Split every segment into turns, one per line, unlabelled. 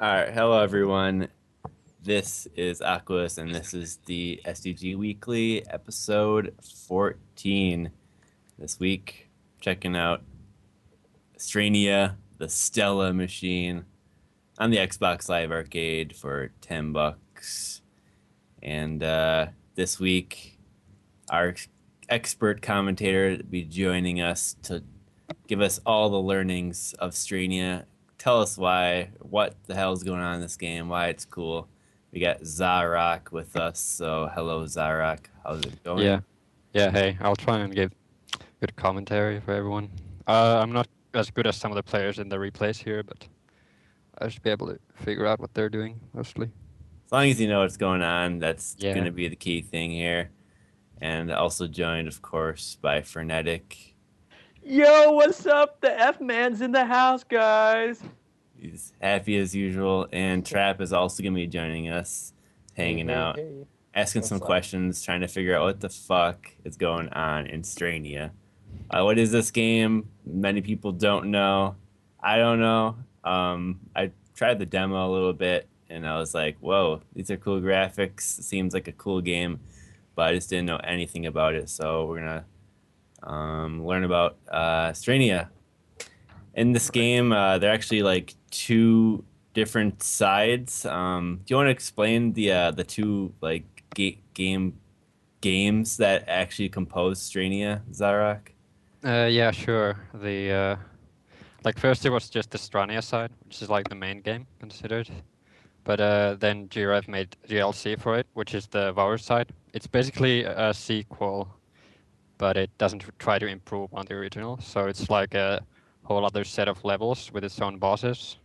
All right, hello everyone. This is Aquas, and this is the STG Weekly episode 14. This week, checking out Strania, the Stella Machine, on the Xbox Live Arcade for $10. And this week, our expert commentator will be joining us to give us all the learnings of Strania. Tell us what the hell is going on in this game, why it's cool. We got Zaarock with us, so hello Zaarock. How's it going?
Yeah, hey, I'll try and give good commentary for everyone. I'm not as good as some of the players in the replays here, but I should be able to figure out what they're doing, mostly.
As long as you know what's going on, that's
Yeah.
going to be the key thing here. And also joined, of course, by Frenetic.
Yo, what's up? The F-Man's in the house, guys.
He's happy as usual. And Trap is also going to be joining us, hanging out, asking some questions, trying to figure out what the fuck is going on in Strania. What is this game? Many people don't know. I don't know. I tried the demo a little bit, and I was like, whoa, these are cool graphics. It seems like a cool game, but I just didn't know anything about it. So we're going to learn about Strania. In this game, there are actually like two different sides. Do you want to explain the two like games that actually compose Strania, Zaarock?
Yeah, sure. The like first it was just the Strania side, which is like the main game considered. But then g.rev made DLC for it, which is the Vower side. It's basically a sequel, but it doesn't try to improve on the original. So it's like a whole other set of levels with its own bosses.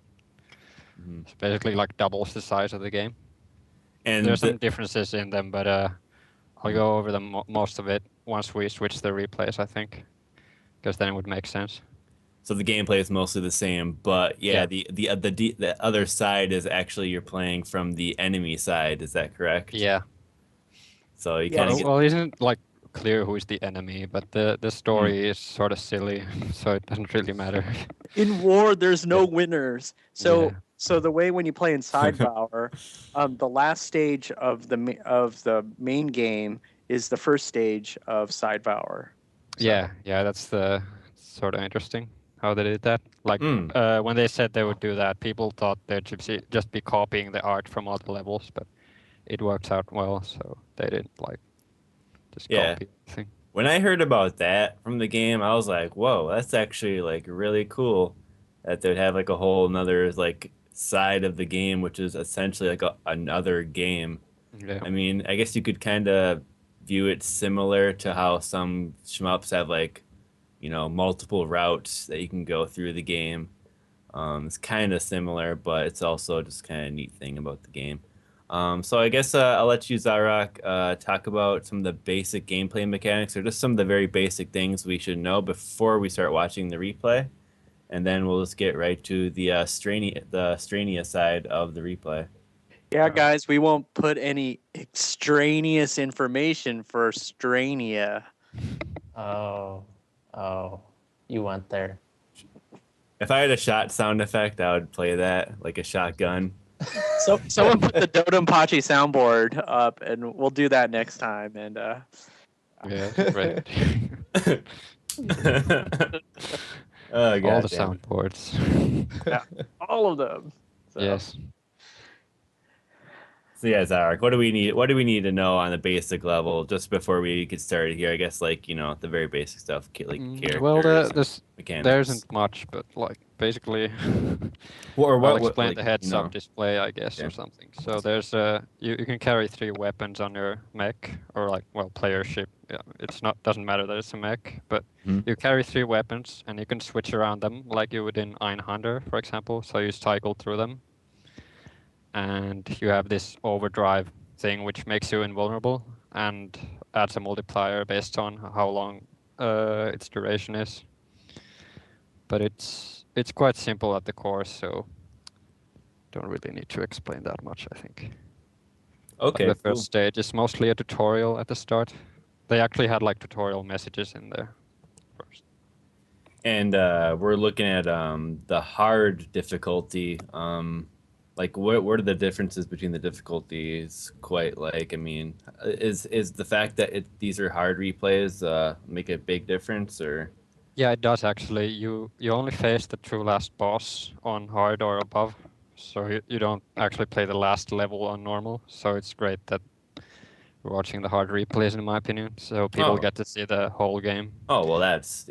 Mhm.
It's basically like doubles the size of the game.
And
There's some differences in them, but I'll go over them most of it once we switch the replays, I think, because then it would make sense.
so the gameplay is mostly the same, but yeah, the other side is actually you're playing from the enemy side. Is that correct?
Yeah.
So you kind of get.
Well, it isn't like clear who is the enemy, but the story is sort of silly, so it doesn't really matter.
In war, there's no winners. So,
Yeah.
so the way when you play in Side Vower, the last stage of the main game is the first stage of Side Vower. So,
Yeah, that's the sort of interesting how they did that. Like when they said they would do that, people thought they'd just be copying the art from all the levels, but it works out well, so they didn't like just copy anything.
When I heard about that from the game, I was like, whoa, that's actually like really cool that they'd have like a whole another like side of the game, which is essentially like another game.
Yeah.
I mean, I guess you could kind of view it similar to how some shmups have like, multiple routes that you can go through the game. It's kind of similar, but it's also just kind of neat thing about the game. So I guess I'll let you, Zaarock, talk about some of the basic gameplay mechanics, or just some of the very basic things we should know before we start watching the replay, and then we'll just get right to the Strania side of the replay.
yeah, guys, we won't put any extraneous information for Strania.
Oh, you went there.
If I had a shot sound effect, I would play that like a shotgun.
So someone put the Dodonpachi soundboard up, and we'll do that next time. And
Yeah, right.
Oh, God,
all the soundboards.
yeah, all of them. So.
Yes.
So yeah, Zaarock, what do we need? What do we need to know on the basic level just before we get started here? I guess like the very basic stuff, like characters,
Well,
mechanics.
there isn't much, but like basically,
I'll
explain
like,
the heads-up display, I guess, or something. So there's you can carry 3 weapons on your mech, or like player ship. Yeah, doesn't matter that it's a mech, but you carry 3 weapons and you can switch around them like you would in Einhander, for example. So you cycle through them. And you have this overdrive thing which makes you invulnerable and adds a multiplier based on how long its duration is. But it's quite simple at the core, so don't really need to explain that much, I think.
Okay.
Like the first stage is mostly a tutorial at the start. They actually had like tutorial messages in there first.
And we're looking at the hard difficulty. Like, what are the differences between the difficulties? Quite like, I mean, is the fact that these are hard replays make a big difference, or?
Yeah, it does actually. You only face the true last boss on hard or above, so you don't actually play the last level on normal. So it's great that we're watching the hard replays, in my opinion. So people get to see the whole game.
Oh well, that's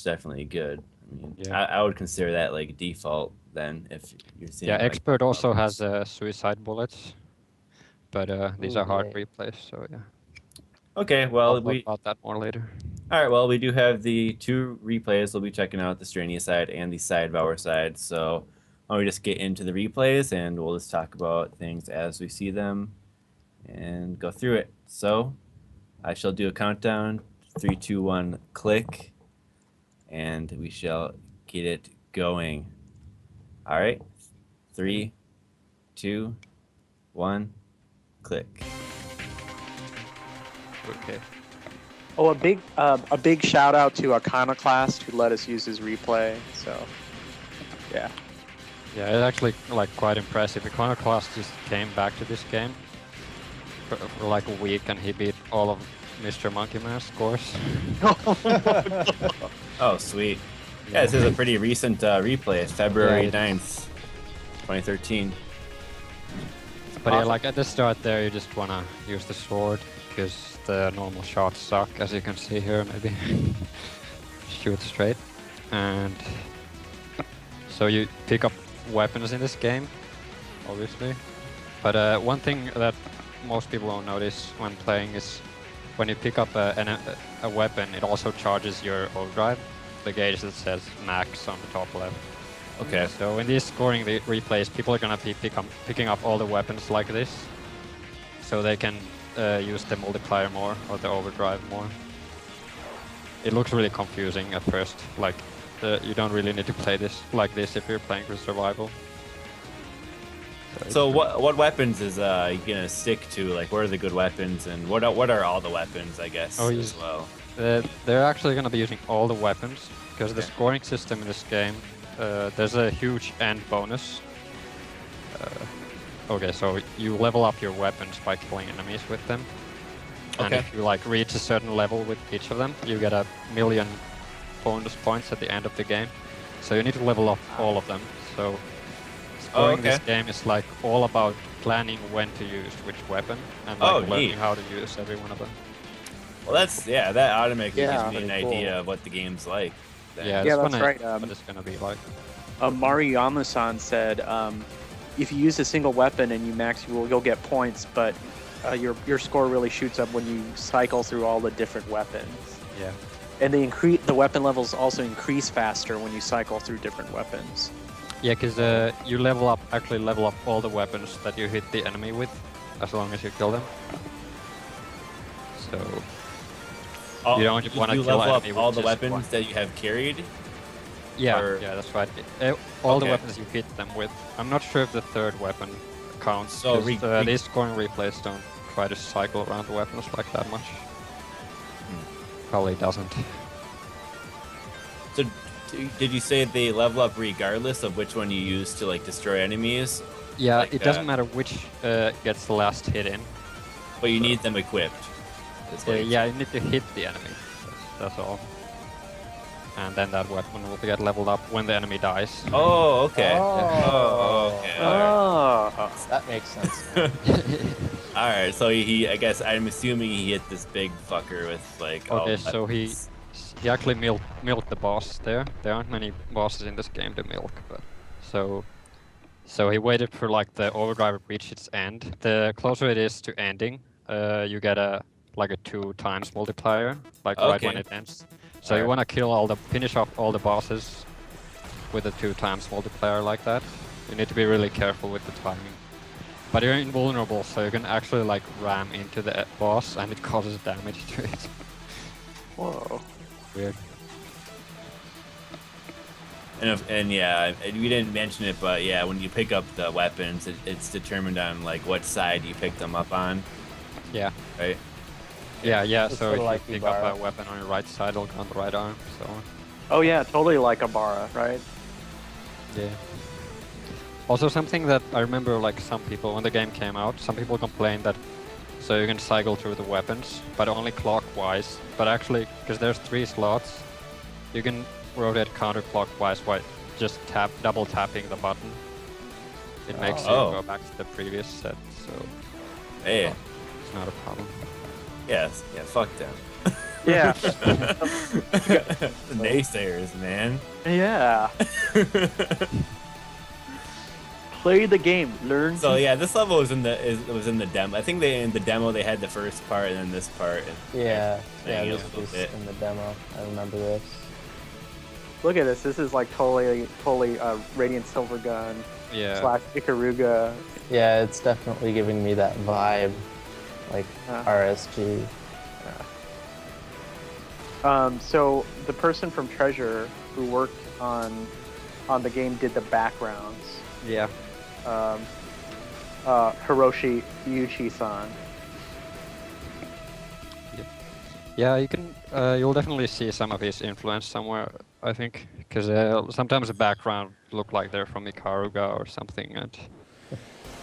definitely good. I mean,
Yeah.
I would consider that like default then if you're seeing.
Yeah,
like,
expert also
levels.
has suicide bullets, but these
Ooh,
are hard
yeah.
replays. So yeah.
Okay,
I'll
well
talk about that more later.
All right, well, we do have the 2 replays. We'll be checking out the Strania side and the Side Vower side. So why don't we just get into the replays and we'll just talk about things as we see them and go through it. So I shall do a countdown, 3, 2, 1, click, and we shall get it going. All right, 3, 2, 1, click.
Okay.
Oh, a big shout out to Iconoclast who let us use his replay. So, yeah.
Yeah, it's actually like quite impressive. Iconoclast just came back to this game for like a week, and he beat all of MrMonkeyMan's scores.
Oh, sweet. Yeah, this is a pretty recent replay. It's February
Yeah,
9th, 2013.
But yeah, like at the start there, you just wanna use the sword because the normal shots suck, as you can see here. Maybe shoot straight, and so you pick up weapons in this game, obviously. But one thing that most people don't notice when playing is when you pick up a weapon, it also charges your overdrive, the gauge that says max on the top left.
Okay.
So in these scoring replays, people are gonna be picking up all the weapons like this, so they can use the multiplier more or the overdrive more. It looks really confusing at first. Like you don't really need to play this like this if you're playing for survival.
So what weapons is you gonna stick to? Like, what are the good weapons, and what are all the weapons? I guess as well.
They're actually gonna be using all the weapons because the scoring system in this game. There's a huge end bonus. Okay, so you level up your weapons by killing enemies with them. And if you like reach a certain level with each of them, you get 1,000,000 bonus points at the end of the game. So you need to level up all of them. So scoring this game is like all about planning when to use which weapon and like learning how to use every one of them.
Well, that automatically gives me an idea of what the game's like.
Yeah,
that's right.
What it's gonna be like.
Mariyama-san said, if you use a single weapon and you max, you'll get points, but your score really shoots up when you cycle through all the different weapons.
Yeah.
And the weapon levels also increase faster when you cycle through different weapons.
Yeah, because you level up all the weapons that you hit the enemy with, as long as you kill them. So you don't want to kill
level up
enemy with
all the
just
weapons
one.
that you have carried.
Yeah, that's right. All the weapons you hit them with. I'm not sure if the third weapon counts.
So
these scoring replays don't try to cycle around the weapons like that much. Probably doesn't.
So, did you say they level up regardless of which one you use to like destroy enemies?
Yeah,
like,
it doesn't matter which gets the last hit in.
But you need them equipped.
Yeah, you need to hit the enemy. That's all. And then that weapon will get leveled up when the enemy dies.
Oh, okay.
That makes sense.
All right, so I guess I'm assuming he hit this big fucker with like.
Okay, so he actually milked the boss there. There aren't many bosses in this game to milk, but so he waited for like the overdrive to reach its end. The closer it is to ending, you get a 2 times multiplier, like right when it ends. So you want to finish off all the bosses with a 2 times multiplier like that. You need to be really careful with the timing. But you're invulnerable, so you can actually like ram into the boss and it causes damage to it.
Whoa.
Weird.
And yeah, we didn't mention it, but yeah, when you pick up the weapons, it's determined on like what side you pick them up on.
Yeah.
Right.
Yeah.
It's
So if
like
you pick
Ibarra.
up a weapon on your right side, it'll go on the right arm. So on.
Oh yeah, totally like a Bara, right?
Yeah. Also, something that I remember, like some people when the game came out, some people complained that so you can cycle through the weapons, but only clockwise. But actually, because there's 3 slots, you can rotate counterclockwise by just double tapping the button. It makes you go back to the previous set, so
Hey.
it's not a problem.
Yes. Yeah. Fuck them.
Yeah.
The naysayers, man.
Yeah. Play the game. Learn.
So yeah, this level was in the demo. I think in the demo they had the first part and then this part. And
Yeah,
thing
this
a little
was
bit.
in the demo. I remember this.
Look at this. This is like totally Radiant Silver Gun
Yeah.
/ Ikaruga.
Yeah, it's definitely giving me that vibe, like RSG.
So the person from Treasure who worked on the game did the backgrounds.
Yeah.
Hiroshi Yuichi-san.
Yeah, you can. You'll definitely see some of his influence somewhere, I think, because sometimes the background look like they're from Ikaruga or something, and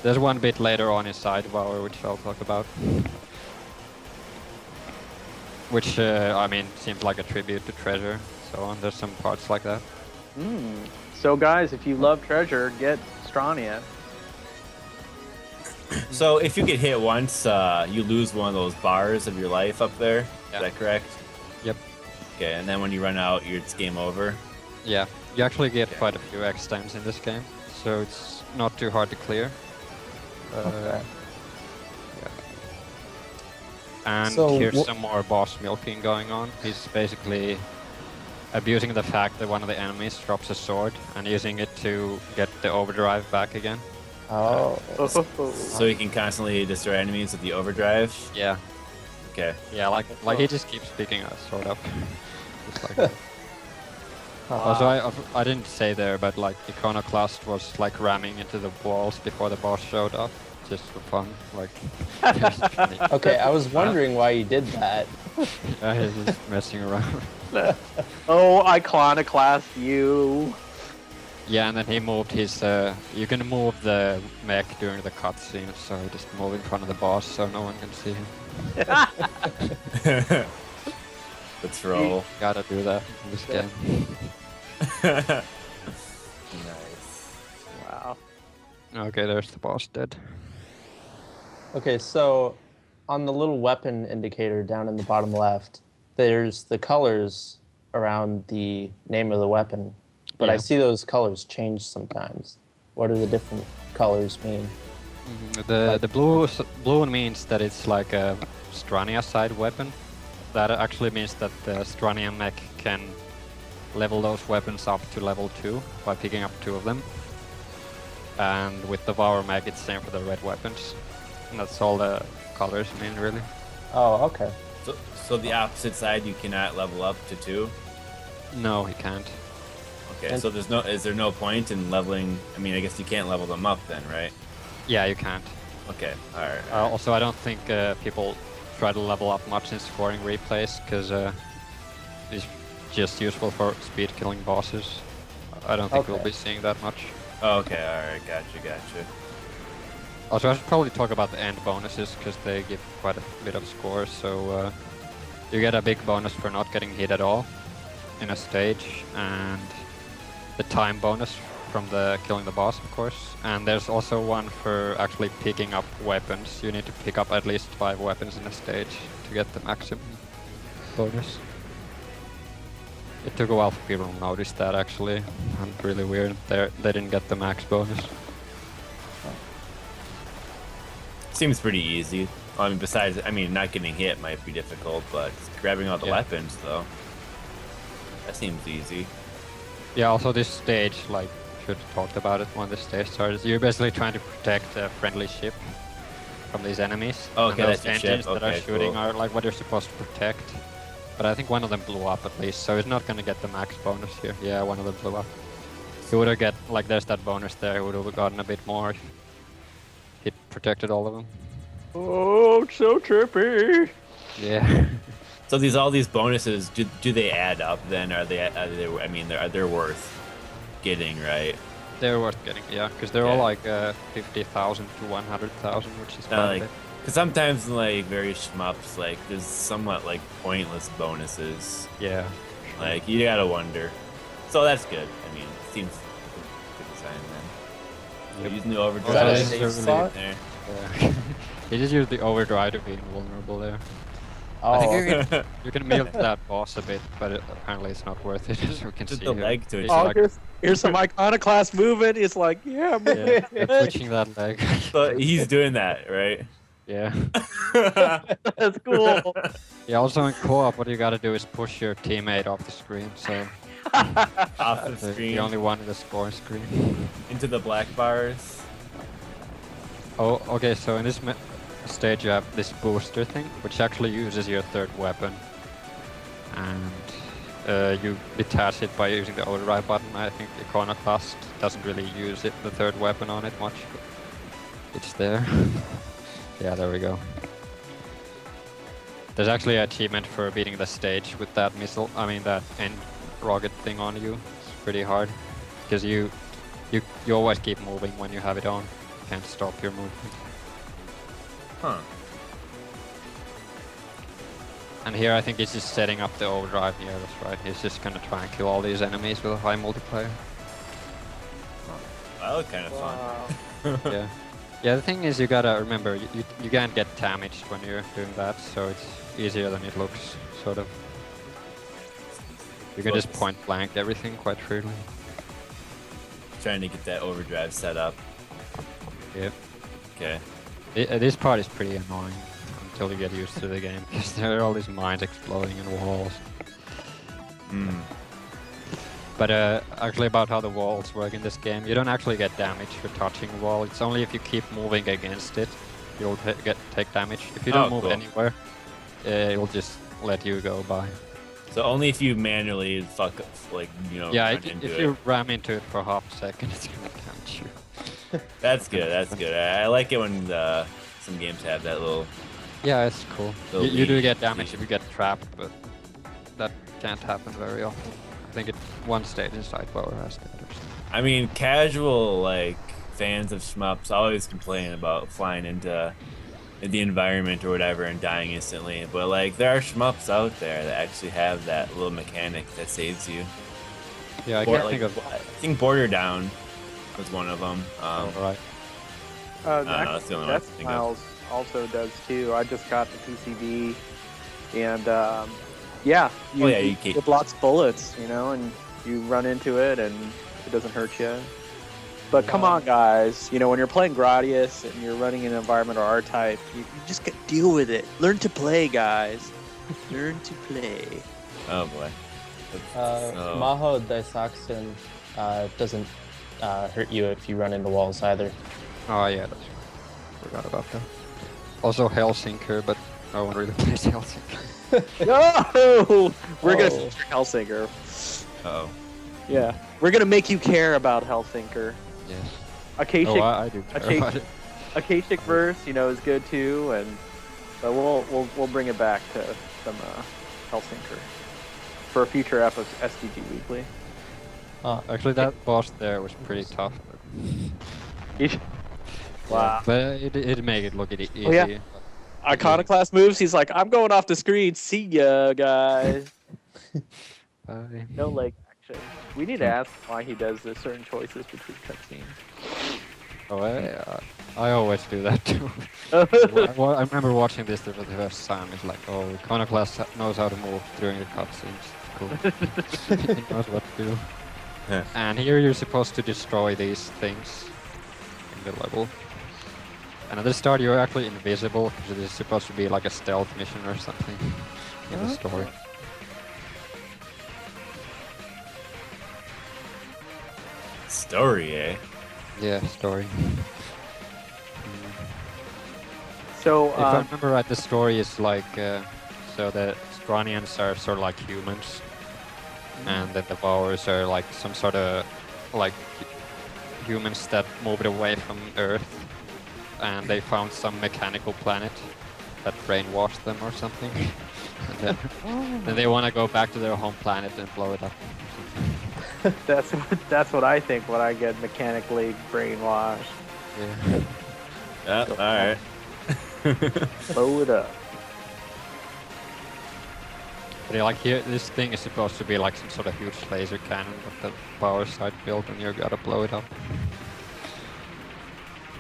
there's one bit later on in Side Vower which I'll talk about, which I mean seems like a tribute to Treasure. So on, there's some parts like that.
So guys, if you love Treasure, get Strania.
So if you get hit once, you lose one of those bars of your life up there.
Yeah.
Is that correct?
Yep.
Okay, and then when you run out, it's game over.
Yeah, you actually get quite a few X times in this game, so it's not too hard to clear.
Okay.
And
So
here's some more boss milking going on. He's basically abusing the fact that one of the enemies drops a sword and using it to get the overdrive back again.
Oh.
So you can constantly destroy enemies with the overdrive.
Yeah,
Okay.
yeah, like he just keeps picking a sword up. Just like that. Also, I didn't say there, but like Iconoclast was like ramming into the walls before the boss showed up, just for fun. Like,
Okay, I was wondering why you did that.
yeah, he's just messing around.
Oh, Iconoclast, you.
Yeah, and then he moved his. You can move the mech during the cutscene, so just move in front of the boss so no one can see him.
Let's roll.
Gotta do that in this game.
Nice.
Wow.
Okay, there's the boss dead.
Okay, so on the little weapon indicator down in the bottom left, there's the colors around the name of the weapon, but I
Yeah.
see those colors change sometimes. What do the different colors mean?
The blue means that it's like a Strania side weapon. That actually means that the Strania mech can level those weapons up to level 2 by picking up 2 of them. And with the Vower mech, it's same for the red weapons. And that's all the colors mean, really.
Oh, okay.
So the opposite side, you cannot level up to 2.
No, he can't.
Okay. So is there no point in leveling? I mean, I guess you can't level them up then, right?
Yeah, you can't.
Okay. All right.
Also, I don't think people try to level up much in scoring replays, because it's just useful for speed killing bosses. I don't think we'll
Okay.
be seeing that much.
Oh, okay. All right. Gotcha.
Also, I should probably talk about the end bonuses, because they give quite a bit of score. So you get a big bonus for not getting hit at all in a stage, and the time bonus from the killing the boss, of course. And there's also one for actually picking up weapons. You need to pick up at least 5 weapons in a stage to get the maximum bonus. It took a while for people to notice that, actually, and really weird. They didn't get the max bonus.
Seems pretty easy. I mean, besides, not getting hit might be difficult, but grabbing all the weapons though, that seems easy.
Yeah, also this stage, like, should have talked about it when the stage started. You're basically trying to protect a friendly ship from these enemies.
Oh,
and
okay,
those
that's the
engines
ship.
that are
Okay,
shooting
cool.
are like what you're supposed to protect. But I think one of them blew up at least, so it's not gonna get the max bonus here. Yeah, one of them blew up. He would have get, like, there's that bonus there, he would have gotten a bit more if he'd protected all of them.
Oh, so trippy.
Yeah.
So all these bonuses, do they add up then? Are they worth getting, right?
They're worth getting, yeah, because they're all like 50,000 to 100,000, which is quite a
like,
bit.
because sometimes in like various shmups, like there's somewhat like pointless bonuses.
Yeah.
Like you gotta wonder. So that's good. I mean, it seems good design then.
Yep.
Using the overdrive.
Is that a
this is
safe
a really
slot?
there.
Yeah. You just use the overdrive to be invulnerable there.
Oh,
I think you can milk that boss a bit, but apparently it's not worth it, as we can
Just
see
the
here.
leg twitch.
He's
Oh,
like,
here's some iconoclast movement. It's like, yeah, man.
yeah, twitching that leg.
So he's doing that, right?
Yeah.
That's cool.
Yeah, also in co-op, what you gotta do is push your teammate off the screen, so
Off the
the
screen
only one in the score screen.
into the black bars.
Oh, okay, so in this stage you have this booster thing, which actually uses your third weapon. And you detach it by using the overdrive button. I think Iconoclast doesn't really use it, the third weapon on it much, but it's there. Yeah, there we go. There's actually an achievement for beating the stage with that missile, that end rocket thing on you. It's pretty hard, because you always keep moving when you have it on. You can't stop your movement.
Huh.
And here I think he's just setting up the overdrive. Yeah, that's right. He's just gonna try and kill all these enemies with a high multiplayer.
That looked kind of fun.
Yeah. Yeah, the thing is you gotta remember, you can't get damaged when you're doing that, so it's easier than it looks, sort of. You can just point blank everything quite freely.
Trying to get that overdrive set up.
Yeah.
Okay.
This part is pretty annoying until you get used to the game, because there are all these mines exploding in walls.
Hmm.
But actually about how the walls work in this game, you don't actually get damage for touching a wall. It's only if you keep moving against it, you'll take damage. If you don't move
cool.
anywhere, it will just let you go by.
So only if you manually fuck, like,
Yeah,
run into
if
it.
you ram into it for half a second, it's gonna damage you.
That's good. That's good. I like it when some games have that little.
Yeah, it's cool.
Little
You do
lead.
get damage if you get trapped, but that can't happen very often. I think one stage in Side Vower has that or something.
I mean, casual like fans of shmups always complain about flying into the environment or whatever and dying instantly. But like, there are shmups out there that actually have that little mechanic that saves you.
Yeah, I
Or,
can't
like,
think of.
I think Border Down was one of them.
Right.
know, that's the only one I
Death
can think of.
Smiles also does too. I just got the PCB, and yeah,
you keep-
it blocks bullets, and you run into it and it doesn't hurt you. But come on, guys, when you're playing Gradius and you're running in an environment or R-Type, you just got to deal with it. Learn to play, guys. Learn to play.
Oh boy. So-
Maho Daisakusen doesn't hurt you if you run into walls either.
Oh yeah, that's right. Forgot about that. Also Hellsinker, but no one really plays Hellsinker.
No! We're going to
Oh.
feature Hellsinker.
Uh-oh.
Yeah. We're going to make you care about Hellsinker.
Yes.
Akashic,
Oh, I do care
Akashic-
about it.
Akashic verse, is good too, and but we'll bring it back to some Hellsinker for a future episode STG Weekly.
Actually, that boss there was pretty tough.
Wow.
But it made it look easy.
Oh, yeah. Iconoclast moves. He's like, I'm going off the screen. See ya, guys.
Bye.
No leg action. We need to ask why he does the certain choices between cutscenes.
Oh, I always do that too. I remember watching this for the first time. It's like, oh, Iconoclast knows how to move during the cutscenes. Cool. He knows what to do.
Yeah.
And here you're supposed to destroy these things in the level. And at the start you're actually invisible, because it is supposed to be like a stealth mission or something in the story.
Story, eh?
Yeah, story.
So,
If I remember right, the story is like, so the Stranians are sort of like humans, and then the Vowers are like some sort of like humans that moved away from Earth, and they found some mechanical planet that brainwashed them or something. And then they want to go back to their home planet and blow it up.
That's what I think when I get mechanically brainwashed.
Yeah.
All right.
Blow it up.
But yeah, like here, this thing is supposed to be like some sort of huge laser cannon with the power side built, and you gotta blow it up.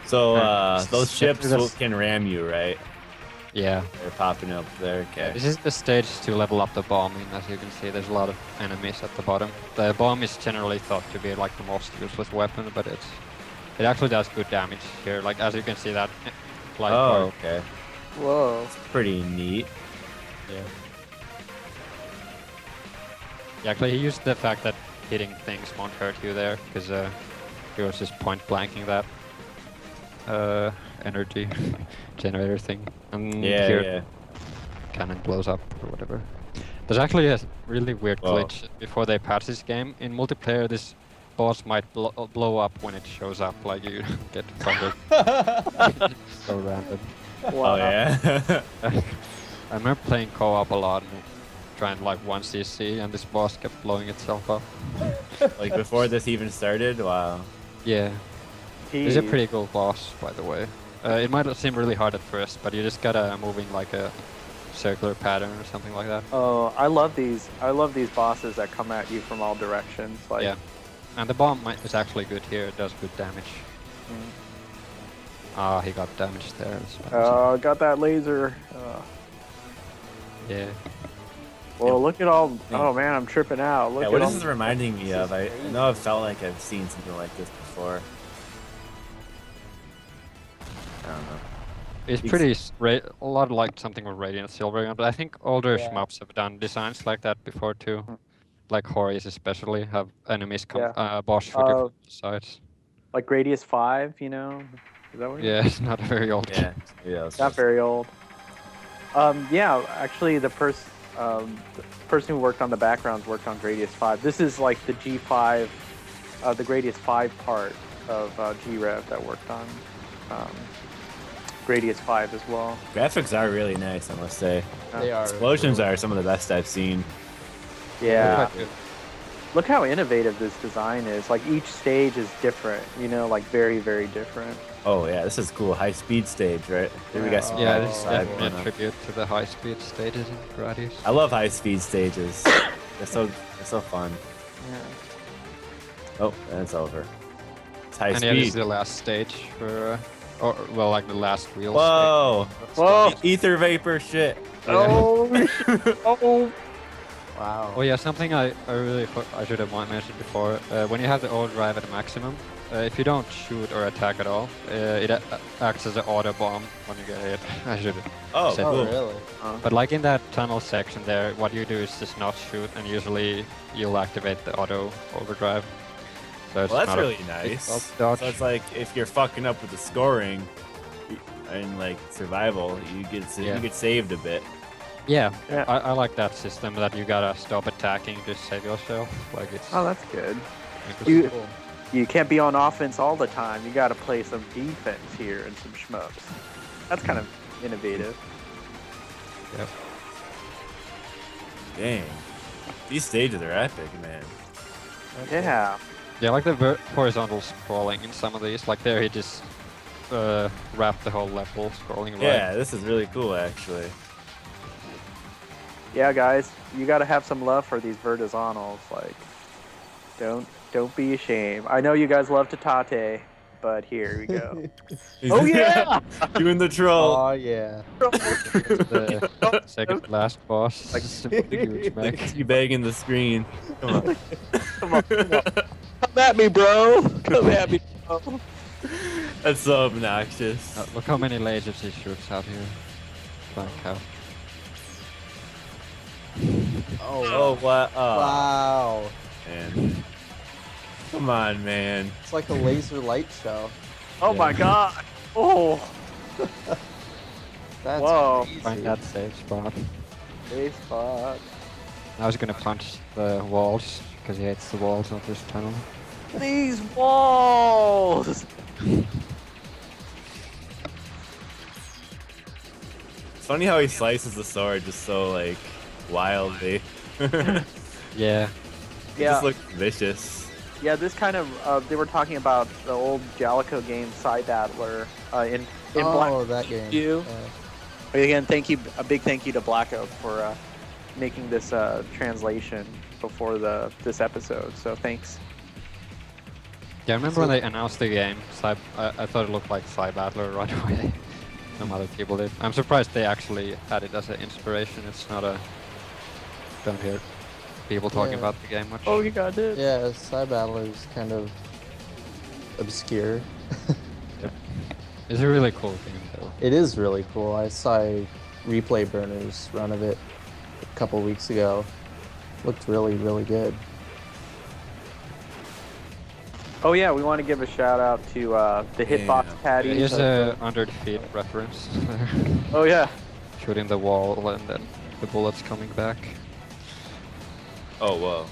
So
Alright,
those ships
this-
can ram you, right?
Yeah.
They're popping up there. Okay.
This is the stage to level up the bombing. As you can see, there's a lot of enemies at the bottom. The bomb is generally thought to be like the most useless weapon, but it actually does good damage here. Like as you can see that light bar.
Oh, okay.
Whoa.
Pretty neat.
Yeah. Yeah, actually, he used the fact that hitting things won't hurt you there, because he was just point blanking that energy generator thing. And here, cannon blows up or whatever. There's actually a really weird glitch before they patch this game. In multiplayer, this boss might blow up when it shows up, like you get funded. So random.
Wow. Oh yeah.
I remember playing co-op a lot and trying like 1cc, and this boss kept blowing itself up.
Like before this even started? Wow.
Yeah. He's a pretty cool boss, by the way. It might seem really hard at first, but you just gotta move in like a circular pattern or something like that.
Oh, I love these. I love these bosses that come at you from all directions. Like,
yeah. And the bomb is actually good here. It does good damage. Ah, he got damaged there.
Oh, got that laser.
Yeah.
Well, look at all. Oh man, I'm tripping out. Look
Yeah,
at
what
all
is this reminding me of? I know I've felt like I've seen something like this before. I don't know.
It's pretty a lot like something with Radiant Silver, but I think older shmups have done designs like that before too. Like Horis especially have enemies come boss shoot you from the sides.
Like Gradius 5, you know? Is that what
Yeah, it's not very old.
Yeah, yeah.
Not very old. Yeah, actually the person who worked on the backgrounds worked on Gradius 5. This is like the G5, the Gradius 5 part of g.rev that worked on Gradius 5 as well.
Graphics are really nice, I must say.
They are.
Explosions are some of the best I've seen.
Yeah. Look how innovative this design is. Like each stage is different, you know, like very, very different.
Oh yeah, this is cool. High speed stage, right? Here we got some
Yeah,
Gradius
this is
5
definitely
going
a
on.
tribute to the high speed stages in Gradius.
I love high speed stages. they're so fun.
Yeah.
Oh, that's over. It's high
And yeah, this is
speed.
the last stage for, or well, like the last real
Whoa!
Whoa!
Ether vapor shit.
Oh! Oh!
Wow.
Oh yeah, something I should have mentioned before. When you have the overdrive at maximum, if you don't shoot or attack at all, it acts as an auto bomb when you get hit. I should have
Oh,
said
cool.
that.
Really?
But like in that tunnel section there, what you do is just not shoot, and usually you'll activate the auto overdrive. So it's
Well, that's
not a
really
big
nice.
dodge.
So it's like if you're fucking up with the scoring in like survival, you get saved a bit.
Yeah,
Yeah.
I like that system that you gotta stop attacking, just save yourself. Like it's.
Oh, that's good.
it's
You
Cool.
you can't be on offense all the time. You got to play some defense here and some shmups. That's kind of innovative.
Yep.
Dang. These stages are epic, man.
Yeah.
Yeah, like the horizontal scrolling in some of these. Like there, he just wrapped the whole level scrolling right.
Yeah, this is really cool, actually.
Yeah, guys, you got to have some love for these verticals. Like, don't be ashamed. I know you guys love to tate, but here we go. Oh, yeah!
Doing the troll.
Oh yeah.
The second to last boss.
Like-
Just a huge mech.
You begging the screen. Come on.
Come on. Come at me, bro. Come at me, bro.
That's so obnoxious.
Look how many lasers he shoots out here. Black cow.
Oh, what? Oh,
Wow.
man. Come on, man.
It's like a laser light show.
Oh,
Yeah.
my God. Oh,
That's
Whoa.
crazy.
Find that safe spot.
face spot.
I was gonna punch the walls because he hates the walls of this tunnel.
These walls.
It's funny how he slices the sword just so, like, wildly.
Yeah.
It just looked vicious.
Yeah, this kind of they were talking about the old Jalico game Side Battler in Black.
That game.
You. Again, a big thank you to Black Oak for making this translation before this episode. So thanks.
Yeah, I remember when they announced the game, I thought it looked like Side Battler right away. Some other people did. I'm surprised they actually had it as an inspiration. It's not a... Don't hear people talking about the game much.
Oh, you got it.
Yeah, Side Battler is kind of obscure.
It's a really cool game though.
It is really cool. I saw a Replay Burners run of it a couple weeks ago. Looked really, really good.
Oh yeah, we want to give a shout out to the hitbox patties.
Here's a Under the Feet reference.
Oh yeah.
Shooting the wall and then the bullets coming back.
Oh, whoa.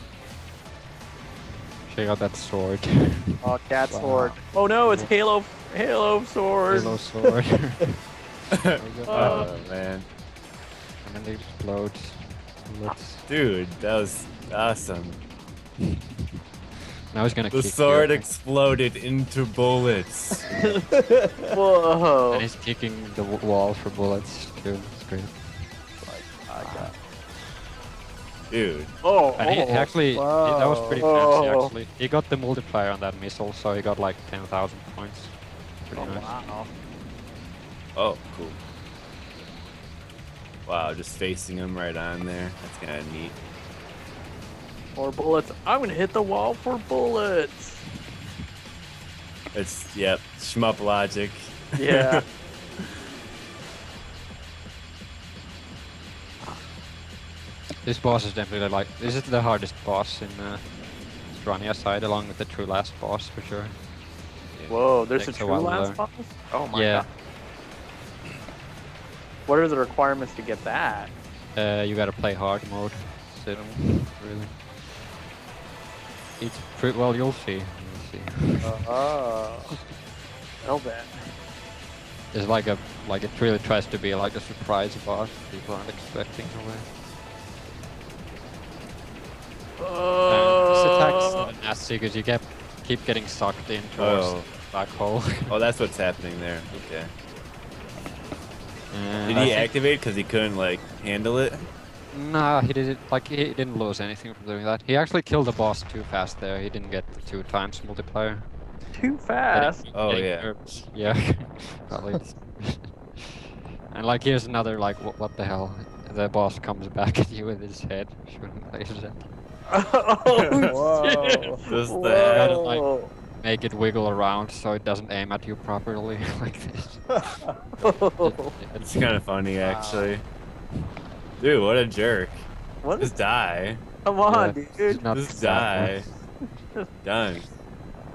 Check out that sword.
Oh, cat sword. Oh no, it's Halo sword.
Halo sword.
Oh, man.
And then they explode. Bullets.
Dude, that was awesome.
Now he's gonna
The
kick
sword
you.
exploded into bullets.
Whoa.
And he's kicking the wall for bullets too. It's great.
Dude.
Oh,
And he actually, that was pretty fancy
Whoa.
actually. He got the multiplier on that missile, so he got like 10,000 points. Pretty nice.
Wow.
Oh, cool. Wow, just facing him right on there. That's kind of neat.
More bullets. I'm gonna hit the wall for bullets.
It's, yep, shmup logic.
Yeah.
This boss is definitely like, this is the hardest boss in Strania side, along with the true last boss for sure.
Whoa, there's a
Takes a
true
while to
last
learn.
boss? Oh my
Yeah.
god. What are the requirements to get that?
You gotta play hard mode. Sit really. It's pretty well. You'll see. You'll see.
Oh. Well then.
It's like a it really tries to be like a surprise boss people aren't expecting in a way. This attack's nasty because you keep getting sucked in towards the black hole.
Oh, that's what's happening there. Okay.
And
Did
I
he
think-
activate because he couldn't, like, handle it?
Nah, he did it. Like he didn't lose anything from doing that. He actually killed the boss too fast there. He didn't get the 2 times multiplier.
Too fast.
Oh,
Getting
yeah.
nervous. Yeah. Probably. And like here's another like what the hell? The boss comes back at you with his head shooting lasers at you.
Oh, shit.
Whoa.
Just
You gotta,
the
like, make it wiggle around so it doesn't aim at you properly like this.
It's kind of funny, actually. Dude, what a jerk.
What is
Just die.
Come on,
Yeah.
dude.
Not
Just
that
die. Done.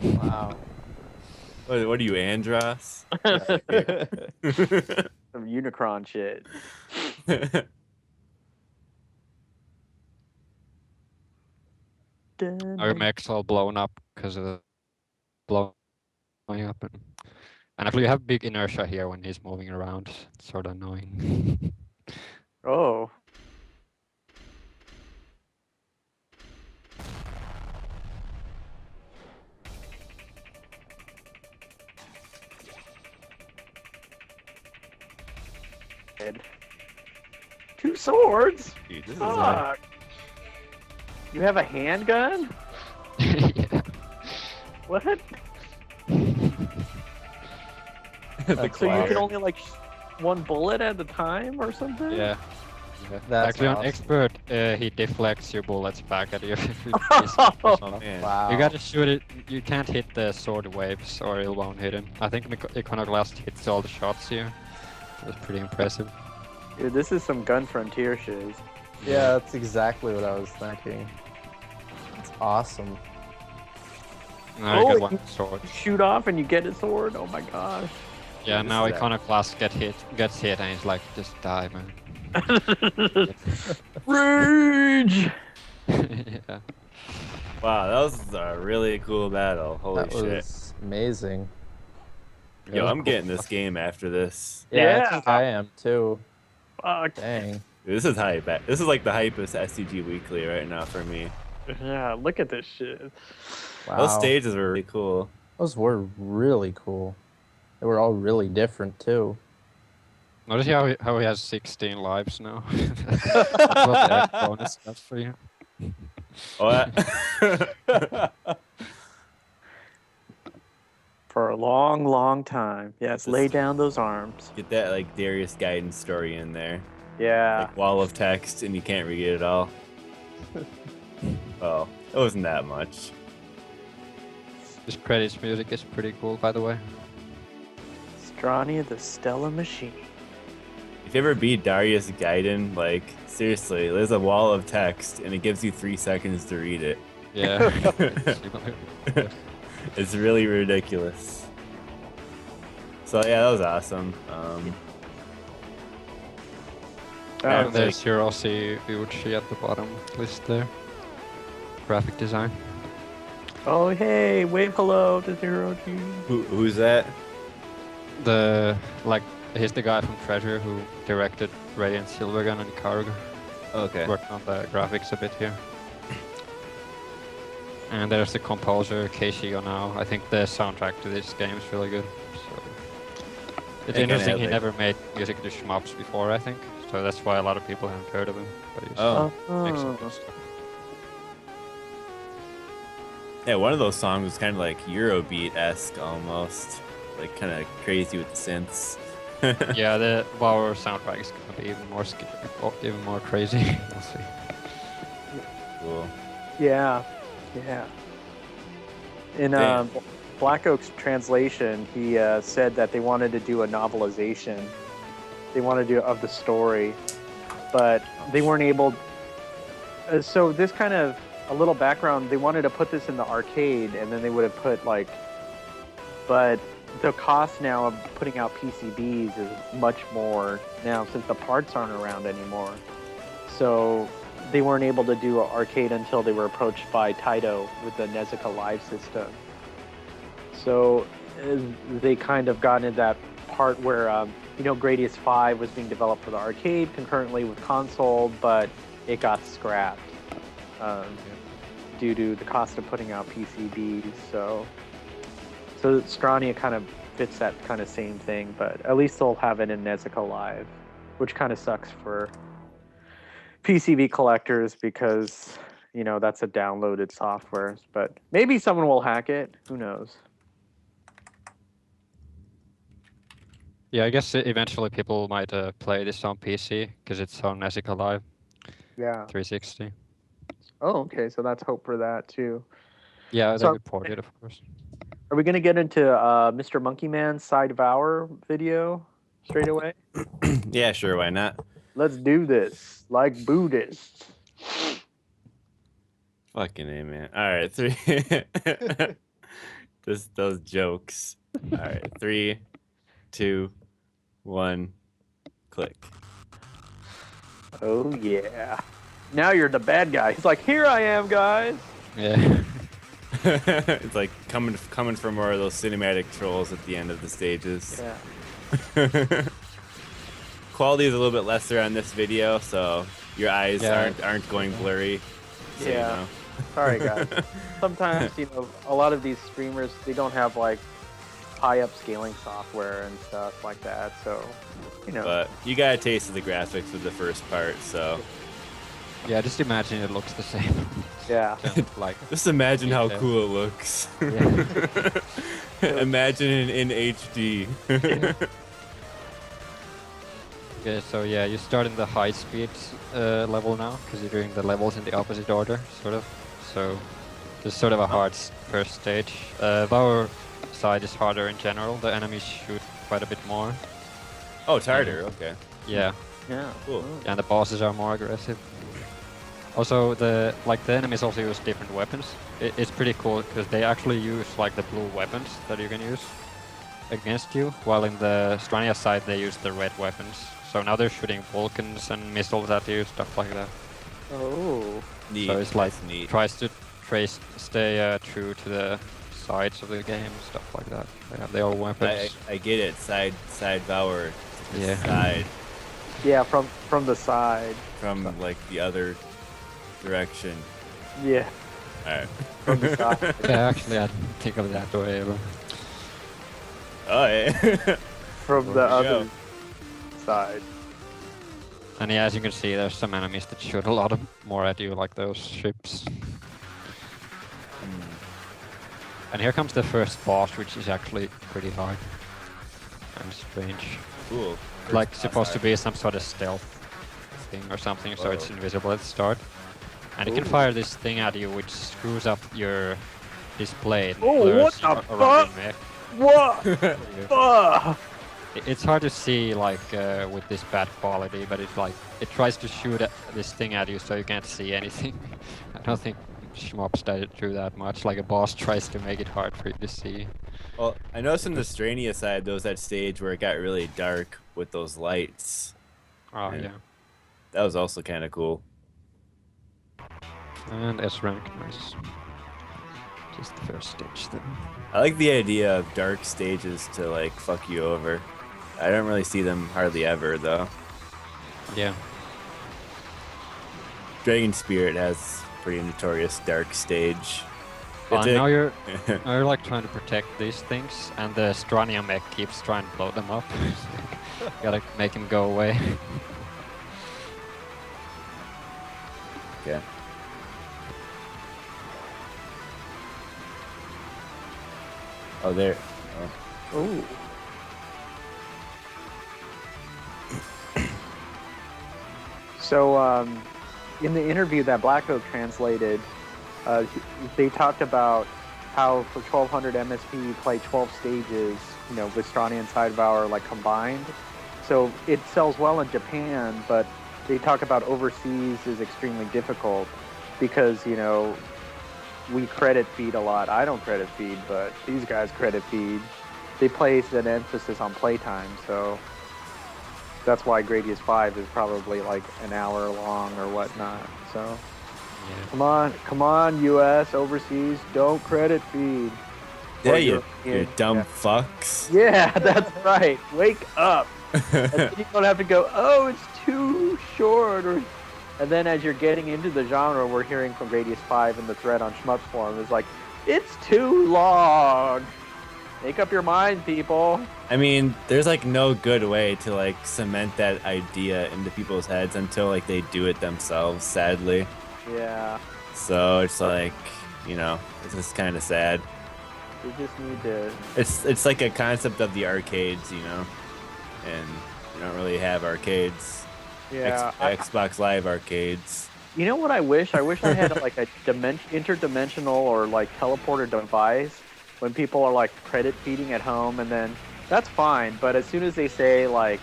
Wow.
What are you, Andros?
Some Unicron shit.
Our mech's all blown up because of the blowing up. And actually you have big inertia here when he's moving around. It's sort of annoying.
Oh. Two swords?
Dude, this is
Fuck. You have a handgun?
Yeah.
What?
the
So you
choir.
can only like one bullet at a time or something?
Yeah.
That's
Actually, on
awesome.
expert, he deflects your bullets back at you. If you miss it or something.
Man.
Wow.
You gotta shoot it. You can't hit the sword waves, or it won't hit him. I think Iconoclast hits all the shots here. That's pretty impressive.
Dude, this is some gun frontier shiz.
Yeah, that's exactly what I was thinking. It's awesome.
Now you
Oh,
got one sword.
You shoot off and you get a sword? Oh my gosh.
Yeah,
this
now
is
Iconoclast gets hit, and he's like, just die, man.
Rage!
Yeah.
Wow, that was a really cool battle. Holy
That
shit.
was amazing.
Yo,
Really
I'm
cool
getting this
stuff.
game after this.
Yeah,
Yeah.
I think I am too.
Fuck.
Dang.
Dude, this is hype. This is like the hypest STG Weekly right now for me.
Yeah, look at this shit.
Wow.
Those stages were really cool.
Those were really cool. They were all really different too.
Notice how he has 16 lives now. That's what the F bonus does for you.
What?
For a long, long time. Yes, lay down those arms.
Get that like Darius guidance story in there.
Yeah.
Like wall of text and you can't read it all. Well, it wasn't that much.
This credits music is pretty cool, by the way.
Strania the Stella Machina.
If you ever beat Darius Gaiden, like seriously, there's a wall of text and it gives you 3 seconds to read it.
Yeah.
It's really ridiculous. So yeah, that was awesome.
And there's your Aussie Uchi at the bottom list there. Graphic design.
Oh, hey, wave hello to Zero G.
Who's that?
He's the guy from Treasure who directed Radiant Silvergun and Karg.
Okay.
Worked on the graphics a bit here. And there's the composer Keishi Onao. I think the soundtrack to this game is really good. So it's interesting he never made music to shmups before, I think. So that's why a lot of people haven't heard of him. But he's makes some good stuff.
Yeah, one of those songs was kind of like Eurobeat-esque almost. Like kind of crazy with the synths.
Yeah, the Vower soundtrack is gonna be even more crazy. We'll see.
Cool.
Yeah, yeah. In Black Oak's translation, he said that they wanted to do a novelization. They wanted to do of the story, but they weren't able. So this kind of a little background. They wanted to put this in the arcade, and then they would have put like, but the cost now of putting out PCBs is much more now since the parts aren't around anymore. So they weren't able to do an arcade until they were approached by Taito with the Nezuka Live system. So they kind of got into that part where, Gradius 5 was being developed for the arcade concurrently with console, but it got scrapped due to the cost of putting out PCBs. So Strania kind of fits that kind of same thing, but at least they'll have it in Nezuka Live, which kind of sucks for PCB collectors because, that's a downloaded software. But maybe someone will hack it. Who knows?
Yeah, I guess eventually people might play this on PC because it's on Nezuka Live.
Yeah.
360.
Oh, okay. So that's hope for that too.
Yeah, they report it, of course.
Are we going to get into MrMonkeyMan's Side Vower video straight away?
Yeah, sure. Why not?
Let's do this like Buddhists.
Fucking A, man. All right, 3. Those jokes. All right, 3, 2, 1, click.
Oh yeah. Now you're the bad guy. He's like, here I am, guys.
Yeah.
It's like coming from more of those cinematic trolls at the end of the stages.
Yeah.
Quality is a little bit lesser on this video, so your eyes aren't going blurry. So,
yeah. Sorry, guys. Sometimes, a lot of these streamers, they don't have like high upscaling software and stuff like that. So,
But you got a taste of the graphics with the first part, so.
Yeah, just imagine it looks the same.
Yeah.
Just imagine how cool it looks.
Yeah.
Imagine in HD.
Okay, so yeah, you start in the high speed level now because you're doing the levels in the opposite order, sort of. So there's sort of a hard first stage. Our side is harder in general. The enemies shoot quite a bit more.
Oh, it's harder. Okay.
Yeah.
Yeah.
Cool.
And the bosses are more aggressive. Also, the enemies also use different weapons. It's pretty cool because they actually use like the blue weapons that you can use against you, while in the Strania side they use the red weapons. So now they're shooting Vulcans and missiles at you, stuff like that.
Oh.
Neat.
So it's like
neat.
tries to stay true to the sides of the game, stuff like that. They have their own weapons.
I get it. Side Vower.
Yeah.
Side.
Yeah, from the side.
From like the other direction.
Yeah.
Alright.
From the side.
Yeah, actually, I didn't think of that way ever.
Oh, yeah.
From the
There we
other
go.
side.
And yeah, as you can see, there's some enemies that shoot a lot more at you, like those ships. And here comes the first boss, which is actually pretty hard and strange.
Cool.
Like supposed to be some sort of stealth thing or something, so it's
Whoa.
invisible at the start. And it can fire this thing at you, which screws up your display. And
Oh,
blurs
what the
around
fuck?
your mech.
What? Fuck!
It's hard to see like with this bad quality, but it's like it tries to shoot this thing at you, so you can't see anything. I don't think shmups do that much. Like a boss tries to make it hard for you to see.
Well, I noticed in the Strania side, there was that stage where it got really dark with those lights.
Oh
Yeah.
yeah.
That was also kind of cool.
And S rank, nice. Just the first stage then.
I like the idea of dark stages to like fuck you over. I don't really see them hardly ever though.
Yeah.
Dragon Spirit has pretty notorious dark stage.
Well,
It's a-
now you're like trying to protect these things, and the Strania mech keeps trying to blow them up. Gotta make him go away.
Okay. Oh, there. Oh.
Ooh. So, in the interview that Black Oak translated, they talked about how for 1200 MSP you play 12 stages, you know, with Strania and Side Vower like combined. So it sells well in Japan, but they talk about overseas is extremely difficult because, you know, we credit feed a lot. I don't credit feed, but these guys credit feed. They place an emphasis on playtime, so that's why Gradius 5 is probably like an hour long or whatnot. So
Yeah.
come on, US, overseas, don't credit feed.
Yeah,
Or
you
European.
dumb
Yeah.
fucks.
Yeah, that's right. Wake up. And then you don't have to go, oh, it's too short. And then as you're getting into the genre, we're hearing from Gradius 5 in the thread on Shmups Forum is like, it's too long. Make up your mind, people.
I mean, there's like no good way to like cement that idea into people's heads until like they do it themselves, sadly.
Yeah,
So it's like, you know, this is kind of sad.
we just need to.
It's like a concept of the arcades, you know, and you don't really have arcades.
Yeah.
Xbox Live arcades.
You know what I wish? I wish I had like a interdimensional or like teleporter device when people are like credit feeding at home, and then that's fine. But as soon as they say like,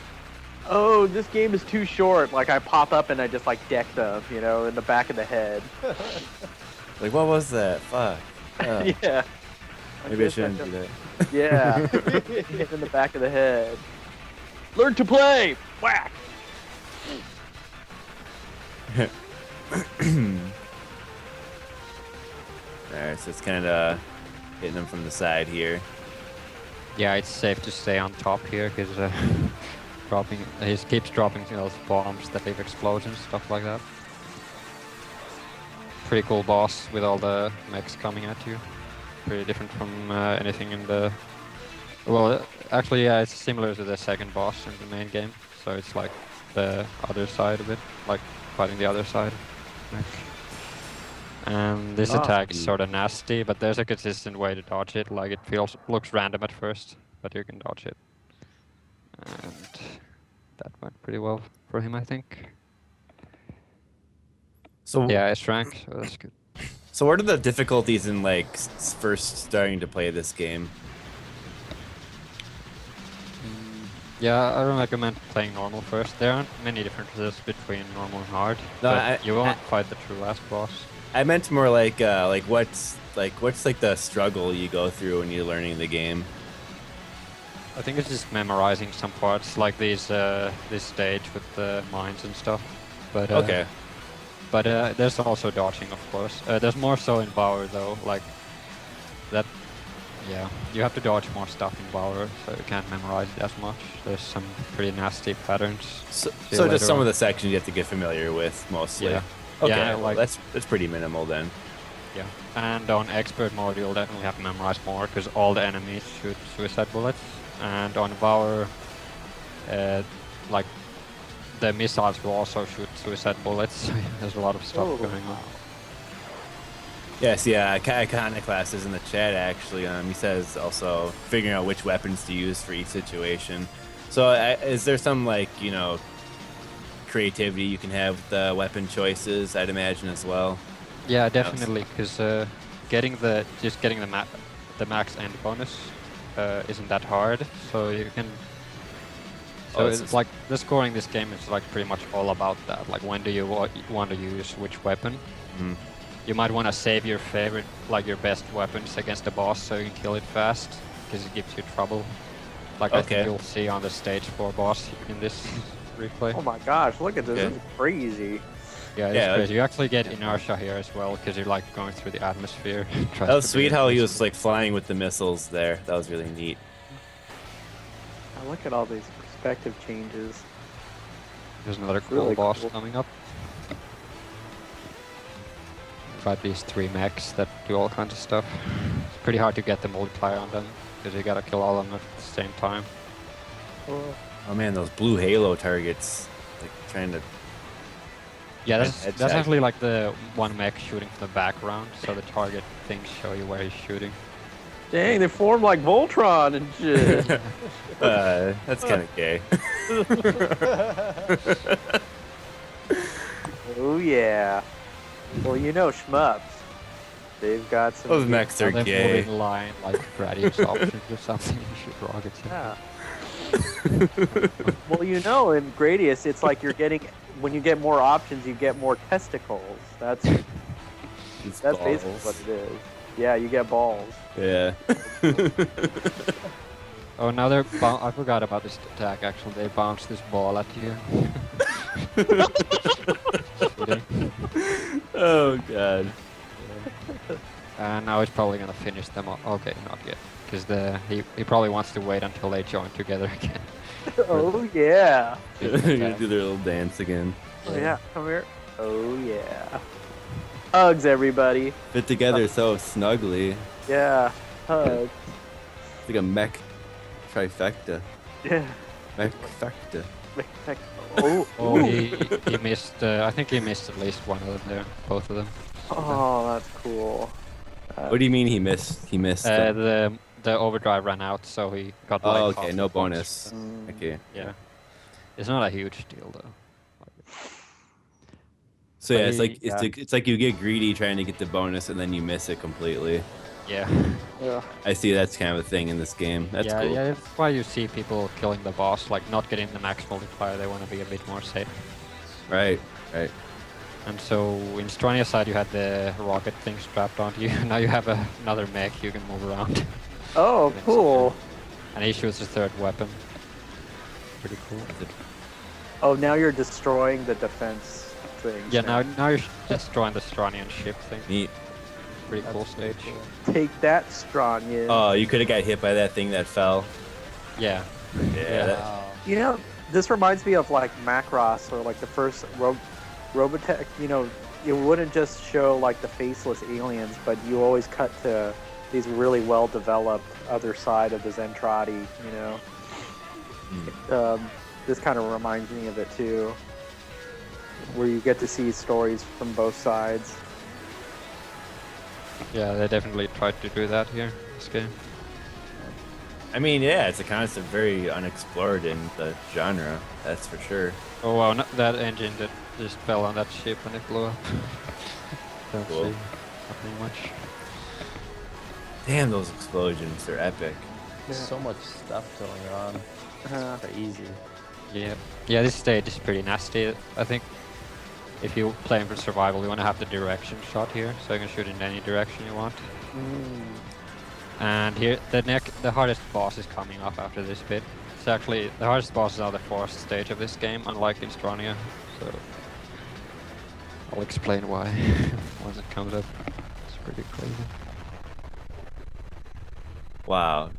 "Oh, this game is too short," like I pop up and I just like deck them, you know, in the back of the head.
Like, what was that? Fuck. Oh,
Yeah.
maybe I
guess
shouldn't do that.
Yeah. Hit in the back of the head. Learn to play. Whack.
Alright, so it's kind of hitting them from the side here.
Yeah, it's safe to stay on top here because he keeps dropping those bombs that leave explosions, stuff like that. Pretty cool boss with all the mechs coming at you. Pretty different from anything in the. Well, actually, yeah, it's similar to the second boss in the main game. So it's like the other side of it, like fighting the other side. Mech. And this attack is sort of nasty, but there's a consistent way to dodge it. Like it looks random at first, but you can dodge it. And that went pretty well for him, I think.
So
Yeah, it's rank, so that's good.
So what are the difficulties in like first starting to play this game?
Yeah, I don't recommend playing normal first. There aren't many differences between normal and hard,
No,
but you won't fight the true last boss.
I meant more like what's like the struggle you go through when you're learning the game.
I think it's just memorizing some parts, like these this stage with the mines and stuff. But
Okay.
But there's also dodging, of course. There's more so in Vower, though. Like that. Yeah, you have to dodge more stuff in Vower, so you can't memorize it as much. There's some pretty nasty patterns.
So
See
just
later
some
on.
of the sections you have to get familiar with mostly.
Yeah,
Okay,
Yeah,
well,
like
that's pretty minimal then.
yeah. And on expert mode, you'll definitely have to memorize more because all the enemies shoot suicide bullets. And on Vower, like the missiles will also shoot suicide bullets. There's a lot of stuff going on.
Yes, yeah, iconoclast is in the chat actually. He says also figuring out which weapons to use for each situation. So is there some like, you know, creativity you can have with the weapon choices, I'd imagine as well?
Yeah, definitely, because getting the max end bonus isn't that hard. So you can. So it's like the scoring this game is like pretty much all about that. Like when do you want to use which weapon?
Mm.
You might want to save your favorite, like your best weapons against the boss so you can kill it fast, because it gives you trouble. Like I think you'll see on the stage 4 boss in this replay.
Oh my gosh, look at this. This is crazy.
Yeah, it's crazy. You actually get inertia here as well, because you're like going through the atmosphere.
That was sweet how he was like flying with the missiles there. That was really neat.
Now look at all these perspective changes.
There's another cool boss coming up. Fight these 3 mechs that do all kinds of stuff. It's pretty hard to get the multiplier on them, because you gotta kill all of them at the same time.
Oh man, those blue halo targets, like trying to.
Yeah, that's actually like the one mech shooting from the background, so the target things show you where he's shooting.
Dang, they form like Voltron and shit.
That's kind of gay.
Oh yeah. Well, you know shmups. They've got some...
Those mechs are
they're
gay.
moving line, like Gradius options or something, you shoot rockets in.
Yeah. Well, you know, in Gradius, it's like you're getting... When you get more options, you get more testicles. That's basically what it is. Yeah, you get balls.
Yeah.
Oh, now they're... I forgot about this attack, actually. They bounce this ball at you.
Oh god.
And now he's probably gonna finish them off. Okay, not yet, because he probably wants to wait until they join together again.
Oh yeah.
They're gonna do their little dance again.
Oh yeah, come here. Oh yeah. Hugs, everybody.
Fit together so snugly.
Yeah, hugs.
It's like a mech trifecta.
Yeah.
Mechfecta.
Oh, he missed. I think he missed at least one of them there, both of them.
Oh, that's cool.
What do you mean he missed? He missed.
The overdrive ran out, so he got.
Oh, okay, no bonus. Okay.
Yeah, it's not a huge deal though.
So yeah, it's like you get greedy trying to get the bonus and then you miss it completely.
Yeah.
Yeah.
I see that's kind of a thing in this game. That's cool.
Yeah, that's why you see people killing the boss, like not getting the max multiplier. They want to be a bit more safe.
Right.
And so in Strania side, you had the rocket thing strapped onto you. Now you have another mech you can move around.
Oh, cool.
And he shoots his 3rd weapon. Pretty cool.
Oh, now you're destroying the defense thing.
Yeah, now you're destroying the Stranian ship thing.
Neat.
Pretty cool stage.
Take that, Strania.
Oh, you could have got hit by that thing that fell.
Yeah.
Yeah.
You know, this reminds me of like Macross or like the first Robotech. You know, it wouldn't just show like the faceless aliens, but you always cut to these really well developed other side of the Zentradi. You know, this kind of reminds me of it too, where you get to see stories from both sides.
Yeah, they definitely tried to do that here, this game.
I mean, yeah, it's a concept very unexplored in the genre, that's for sure.
Oh wow, not that engine that just fell on that ship when it blew up. Don't
Cool.
see happening much.
Damn, those explosions, they're epic.
There's so much stuff going on. It's crazy.
Yeah, this stage is pretty nasty. I think if you're playing for survival, you want to have the direction shot here, so you can shoot in any direction you want. And here, the hardest boss is coming up after this bit. It's actually, the hardest boss is now the 4th stage of this game, unlike in Strania. So, I'll explain why once it comes up. It's pretty crazy.
Wow.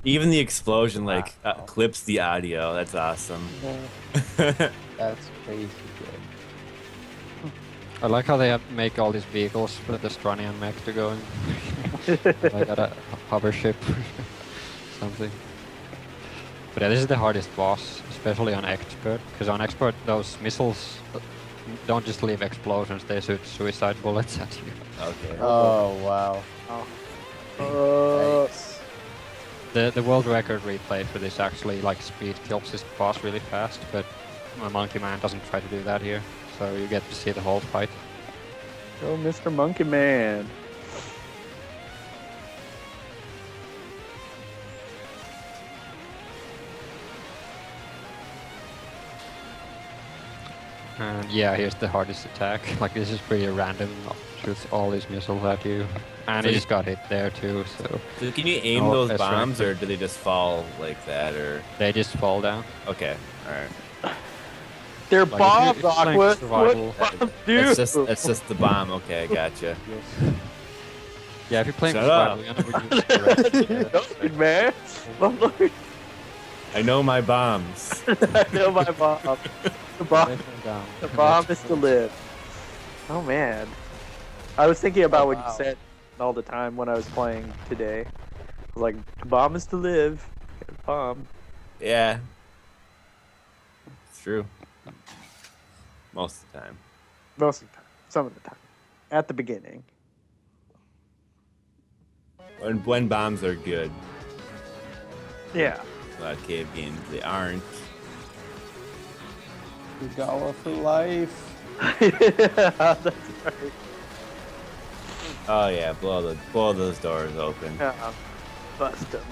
Even the explosion, like, clips the audio. That's awesome.
That's crazy good.
I like how they make all these vehicles for the Stranian mech to go in. I got a hover ship or something. But yeah, this is the hardest boss, especially on Expert, because on Expert those missiles don't just leave explosions, they shoot suicide bullets at you.
Okay.
Oh, wow. Yikes.
The world record replay for this actually like speed kills this boss really fast, but MrMonkeyMan doesn't try to do that here, so you get to see the whole fight.
Go, Mr. Monkey Man.
And yeah, here's the hardest attack. Like this is pretty random. Shoots all these missiles at you, and
So
he
you-
just got hit there too. So
So can you aim
Oh,
those
that's
bombs,
right.
or do they just fall like that, or?
they just fall down.
Okay, all right.
They're
Like,
bombs,
it's like
Aquas.
survival.
What bombs do?
It's just the bomb. Okay, gotcha.
Yeah, if you're playing
Shut
survival,
up.
you're gonna use direct-
Don't, man. Look,
I know my bombs.
I know my bomb. The bomb.
They fall down.
The bomb is to live. Oh man. I was thinking about what
wow.
you said all the time when I was playing today. I was like, the bomb is to live. Get a bomb.
Yeah, it's true. Most of the time.
Most of the time. Some of the time. At the beginning.
When bombs are good.
Yeah.
A lot of cave games they aren't.
Gala for life.
That's right.
Oh yeah, blow those doors open.
Yeah. Bust them.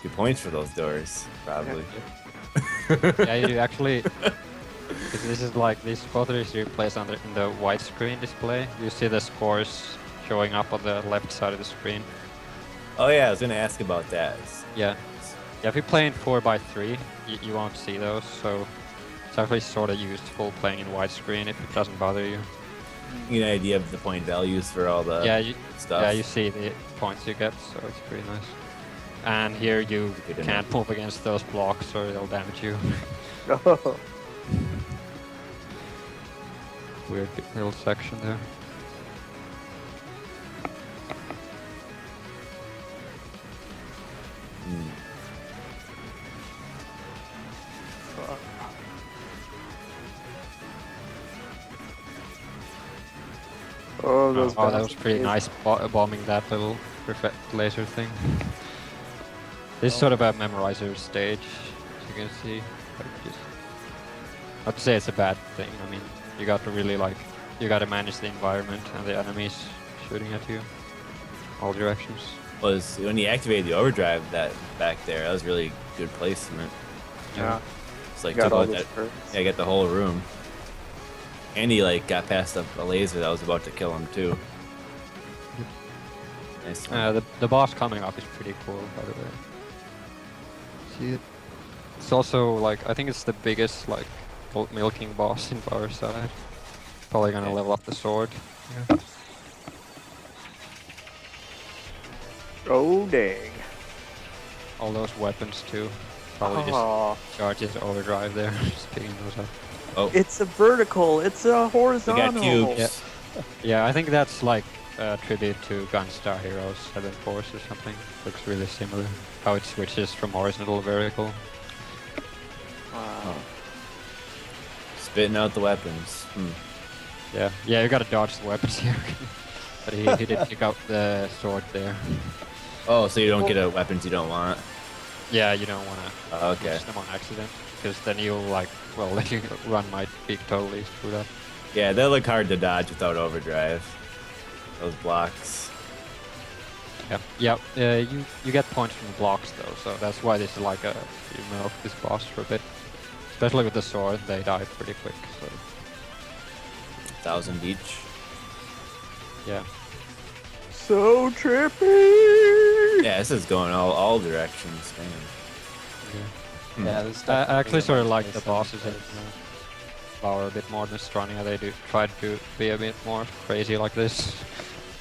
2 points for those doors, probably.
Yeah, you actually. This is like this both of these replays on in the widescreen display. You see the scores showing up on the left side of the screen.
Oh yeah, I was gonna ask about that.
Yeah. Yeah, if you play in 4x3, you won't see those, so it's actually sort of useful playing in widescreen if it doesn't bother you.
You get an idea of the point values for all the
Yeah, you,
stuff.
yeah, you see the points you get, so it's pretty nice. And here you
Good enough.
can't move against those blocks or they'll damage you.
Oh.
Weird little section there.
Mm.
Oh, those
Oh, that was
bastards.
pretty nice bombing that little perfect laser thing. This is sort of a memorizer stage, as you can see. Like just, not to say it's a bad thing. I mean, you got to really you got to manage the environment and the enemies shooting at you, all directions.
Was when you activated the overdrive that back there, that was really good placement.
Yeah.
It's like
Got
took
all
out
those
that,
perks.
yeah, get the whole room. And he like got past a laser that was about to kill him too. Nice.
The boss coming up is pretty cool, by the way. See it? It's also like I think it's the biggest like milking boss in Power Side. Probably gonna
Okay.
level up the sword. Yeah.
Oh, dang.
All those weapons too. Probably
Oh,
just charges overdrive there, just picking those up.
Oh,
it's a vertical. It's a
we
horizontal.
got cubes.
Yeah, I think that's like a tribute to Gunstar Heroes 7 Force or something. Looks really similar. How it switches from horizontal to vertical.
Wow.
Spitting out the weapons. Hmm.
Yeah, yeah, you gotta dodge the weapons here. But he did pick up the sword there.
Oh, so you don't get a weapons you don't want.
Yeah, you don't wanna
Okay.
use them on accident, because then you'll then your run might be totally screwed up.
Yeah, they look hard to dodge without overdrive. Those blocks.
Yeah, yeah. You get points from the blocks though, so that's why this is like a you milk this boss for a bit. Especially with the sword, they die pretty quick. So
1,000 each.
yeah.
So trippy.
Yeah, this is going all directions. Damn. Hmm.
Yeah, this
I actually sort of like the
makes
bosses in
sense.
Vower a bit more than Strania. They do try to be a bit more crazy like this,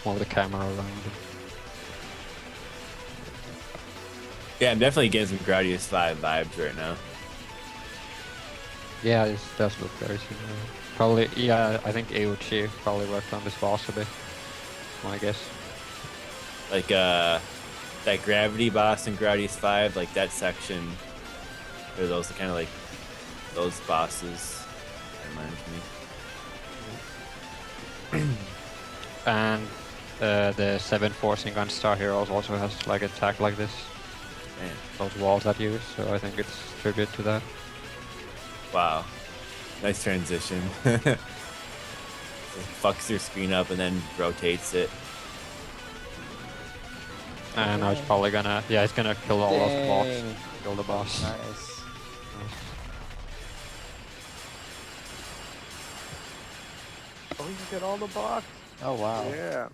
more with the camera around.
Yeah, I'm definitely getting some Gradius 5 vibes right now.
Yeah, this does look very similar. Probably, yeah, I think Euchi probably worked on this boss a bit. My guess.
Like that gravity boss in Gradius 5, like that section, or those kind of like those bosses. That reminds me.
And the 7 forcing gun star heroes also has like attack like this.
Man.
Those walls that use, so I think it's tribute to that.
Wow. Nice transition. It fucks your screen up and then rotates it.
And now he's probably gonna, yeah, he's gonna kill all those blocks,
Dang.
kill the boss.
Nice.
Oh, you get all the blocks.
Oh wow,
Yeah.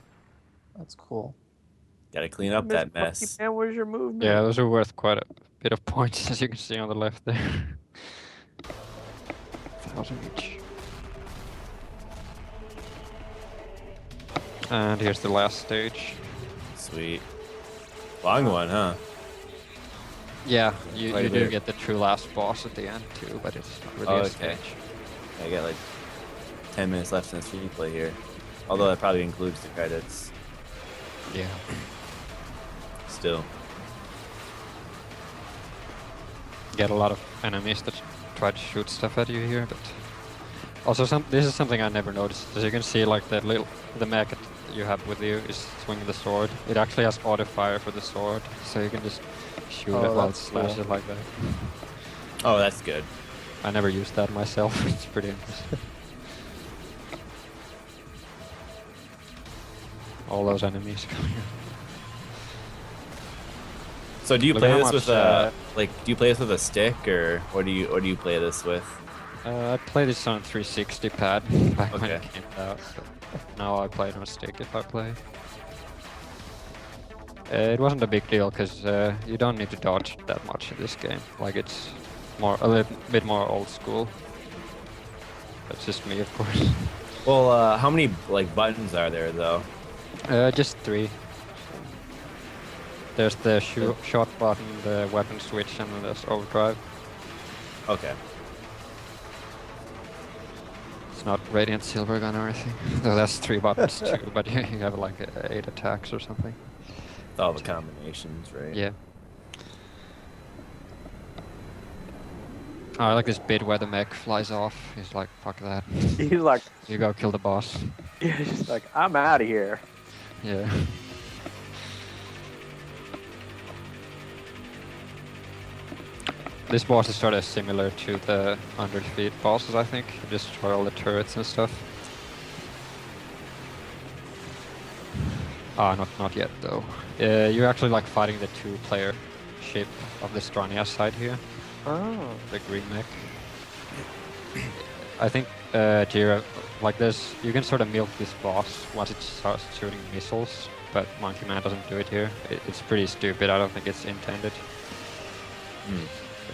that's cool.
Gotta clean up that mess.
Man, where's your movement?
Yeah, those are worth quite a bit of points, as you can see on the left there. 1,000 each. And here's the last stage.
Sweet. Long one, huh?
Yeah, you
Quite a
do
bit.
get the true last boss at the end too, but it's not really
Oh,
a
okay.
stage.
I got like 10 minutes left in this replay here. Although that probably includes the credits.
Yeah.
Still.
Get a lot of enemies that try to shoot stuff at you here, but also this is something I never noticed. As you can see, like the mech that you have with you is swinging the sword. It actually has auto fire for the sword, so you can just shoot
Oh,
it while it
that's
slashes
cool.
like that.
Oh, that's good.
I never used that myself. It's pretty interesting. All those enemies coming here.
So do you
Look
play
how
this
much,
with a do you play this with a stick, or what do you play this with?
I played this on a 360 pad back when it
Okay.
came out, but now I play it on a stick if I play. It wasn't a big deal because you don't need to dodge that much in this game. Like it's a little bit more old school. That's just me, of course.
Well, how many like buttons are there though?
Just 3. There's the shot button, the weapon switch, and then there's overdrive.
Okay.
It's not radiant silver gun or anything. Though that's 3 buttons too, but you have like 8 attacks or something.
With all the combinations, right?
Yeah. Oh, I like this bit where the mech flies off. He's like, fuck that.
He's like,
You go kill the boss.
he's like, I'm out of here.
Yeah. This boss is sort of similar to the under defeat bosses, I think. You destroy all the turrets and stuff. Ah, not yet though. You're actually like fighting the 2-player ship of the Strania side here.
Oh.
The green mech. I think g.rev, like this, you can sort of milk this boss once it starts shooting missiles, but MonkeyMan doesn't do it here. It's pretty stupid. I don't think it's intended.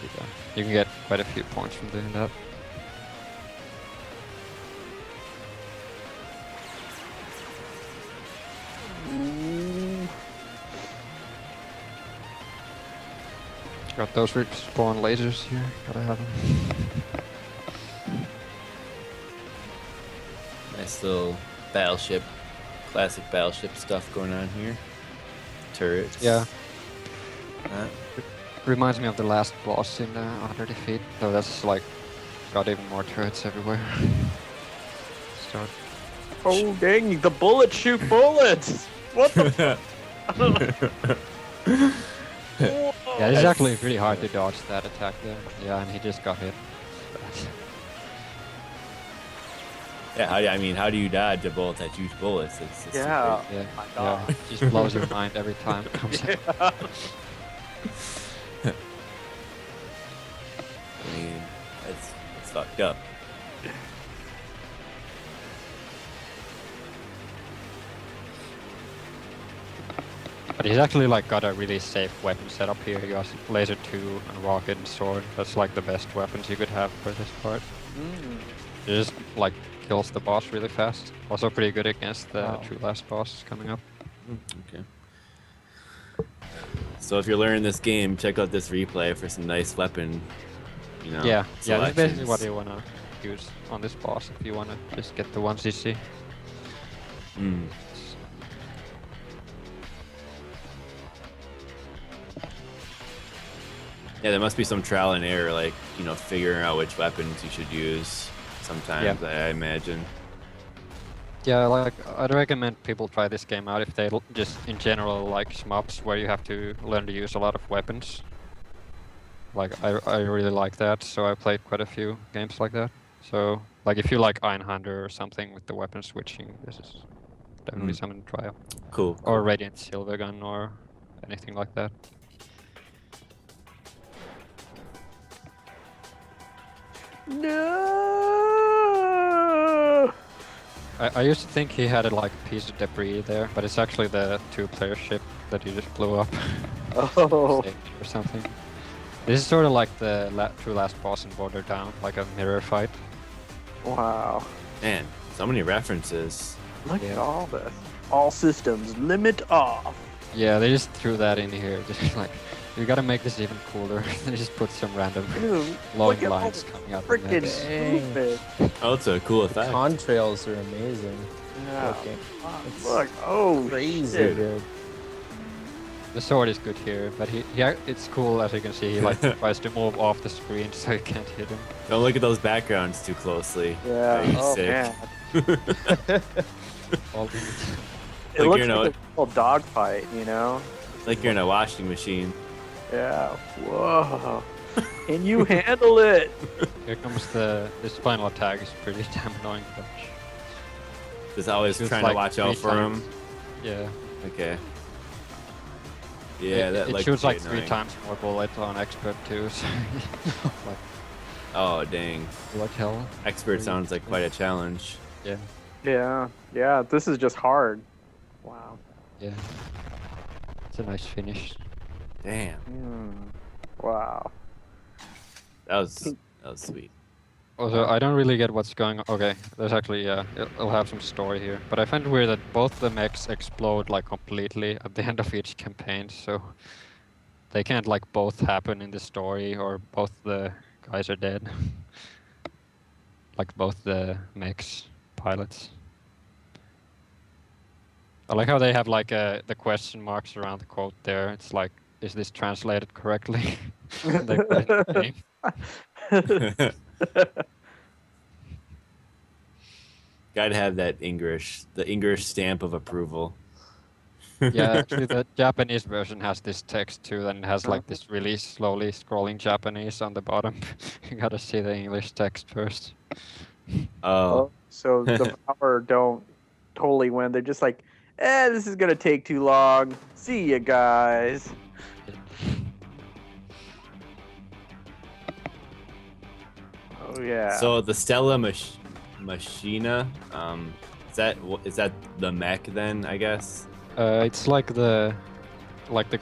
But you can get quite a few points from doing that. Got those respawn lasers here. Gotta have them.
Nice little battleship, classic battleship stuff going on here. Turrets.
Yeah.
That.
Reminds me of the last boss in Under Defeat, though that's like got even more turrets everywhere. Start.
Oh, dang, the bullets shoot bullets! What the
Yeah, it's actually pretty hard to dodge that attack there. Yeah, and he just got hit.
Yeah, how do you dodge a bullet that shoots bullets? It's
Yeah.
Yeah,
my
yeah,
God.
it just blows your mind every time it comes out.
I mean, it's fucked up.
But he's actually like got a really safe weapon setup here. He has laser 2 and rocket and sword. That's like the best weapons you could have for this part. It just like kills the boss really fast. Also pretty good against the true last boss coming up.
Okay. So if you're learning this game, check out this replay for some nice weapon.
Yeah, that's basically what
selections.
you wanna use on this boss if you want to just get the 1cc.
Mm. Yeah, there must be some trial and error, like, you know, figuring out which weapons you should use sometimes, I imagine.
Yeah, like, I'd recommend people try this game out if they just, in general, like shmups where you have to learn to use a lot of weapons. Like, I really like that, so I played quite a few games like that. So, like, if you like Iron Hunter or something with the weapon switching, this is definitely something to try out.
Cool.
Or Radiant Silvergun or anything like that.
No.
I used to think he had like a piece of debris there, but it's actually the 2-player ship that he just blew up.
Oh.
Or something. This is sort of like the true last boss in Border Down, like a mirror fight.
Wow.
Man, so many references.
Look at all this. All systems limit off.
Yeah, they just threw that in here. Just like, you gotta make this even cooler. They just put some random
Dude,
long
look at all
lines
the
coming out.
freaking stupid.
Oh, it's a cool effect.
Contrails are amazing.
Yeah.
Looking. It's
Look, oh,
crazy
shit.
good.
The sword is good here, but it's cool as you can see. He like tries to move off the screen so you can't hit him.
Don't look at those backgrounds too closely.
Yeah.
That'd be
Oh
sick.
man.
All
It
Like
looks
you're in
like a little dogfight, you know?
Like you're in a washing machine.
Yeah. Whoa. Can you handle it?
Here comes this final attack. Is pretty damn annoying. But
Just always
shoots
trying
like
to watch out
3
for him.
times. Yeah.
Okay. Yeah, that
it
like
shoots like
pretty
3
annoying.
times more bullets on expert too. So like,
Oh dang.
like hell.
Expert sounds like quite a challenge.
Yeah.
Yeah. Yeah. This is just hard. Wow.
Yeah. It's a nice finish.
Damn.
Wow.
That was sweet.
Also, I don't really get what's going on. Okay, there's actually, it'll have some story here. But I find it weird that both the mechs explode like completely at the end of each campaign, so they can't like both happen in the story or both the guys are dead. Like both the mechs pilots. I like how they have like the question marks around the quote there. It's like, is this translated correctly?
Gotta have that the English stamp of approval.
Yeah, actually the Japanese version has this text too, and it has like this really slowly scrolling Japanese on the bottom. You gotta see the English text first.
Oh.
So the Vower don't totally win. They're just like, this is gonna take too long. See ya, guys. Oh yeah.
So the Stella Machina, is that the mech then? I guess.
It's like the